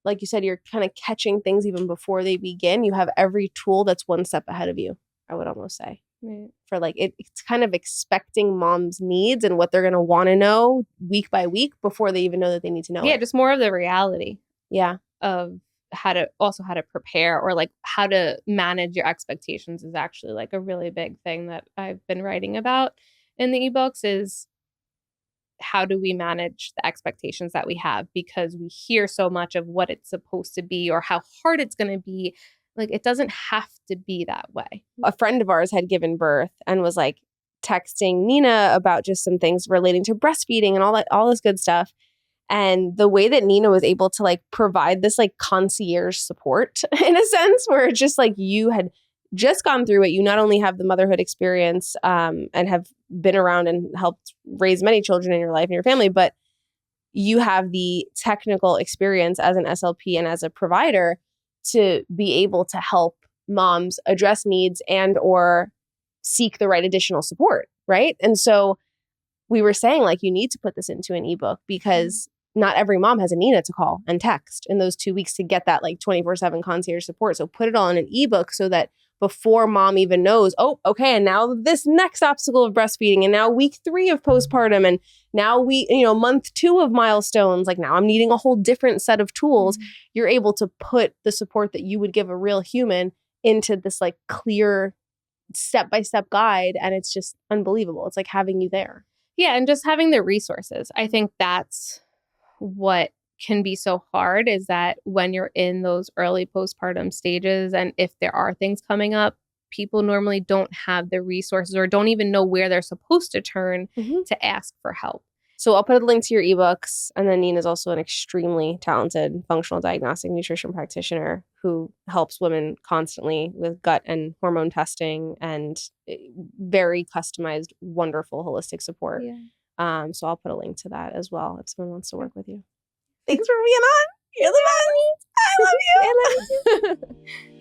like you said, you're kind of catching things even before they begin. You have every tool that's one step ahead of you, I would almost say. Right. For like it's kind of expecting mom's needs and what they're going to want to know week by week before they even know that they need to know. Yeah, just more of the reality. Yeah. Of how to prepare or like how to manage your expectations is actually like a really big thing that I've been writing about in the ebooks is how do we manage the expectations that we have, because we hear so much of what it's supposed to be or how hard it's going to be. Like, it doesn't have to be that way. A friend of ours had given birth and was like texting Nina about just some things relating to breastfeeding and all this good stuff. And the way that Nina was able to like provide this like concierge support in a sense, where it's just like you had just gone through it. You not only have the motherhood experience and have been around and helped raise many children in your life and your family, but you have the technical experience as an SLP and as a provider to be able to help moms address needs and or seek the right additional support, right? And so we were saying like you need to put this into an ebook because not every mom has a Nina to call and text in those 2 weeks to get that like 24/7 concierge support. So put it all in an ebook so that before mom even knows, oh, okay, and now this next obstacle of breastfeeding, and now week 3 of postpartum, and now month 2 of milestones, like now I'm needing a whole different set of tools. Mm-hmm. You're able to put the support that you would give a real human into this like clear step-by-step guide. And it's just unbelievable. It's like having you there. Yeah. And just having the resources. I think that's what can be so hard, is that when you're in those early postpartum stages, and if there are things coming up, people normally don't have the resources or don't even know where they're supposed to turn to ask for help. So I'll put a link to your ebooks. And then Nina's also an extremely talented functional diagnostic nutrition practitioner who helps women constantly with gut and hormone testing and very customized, wonderful holistic support. Yeah. So I'll put a link to that as well if someone wants to work with you. Thanks for being on. You're the best. I love you. I love you too.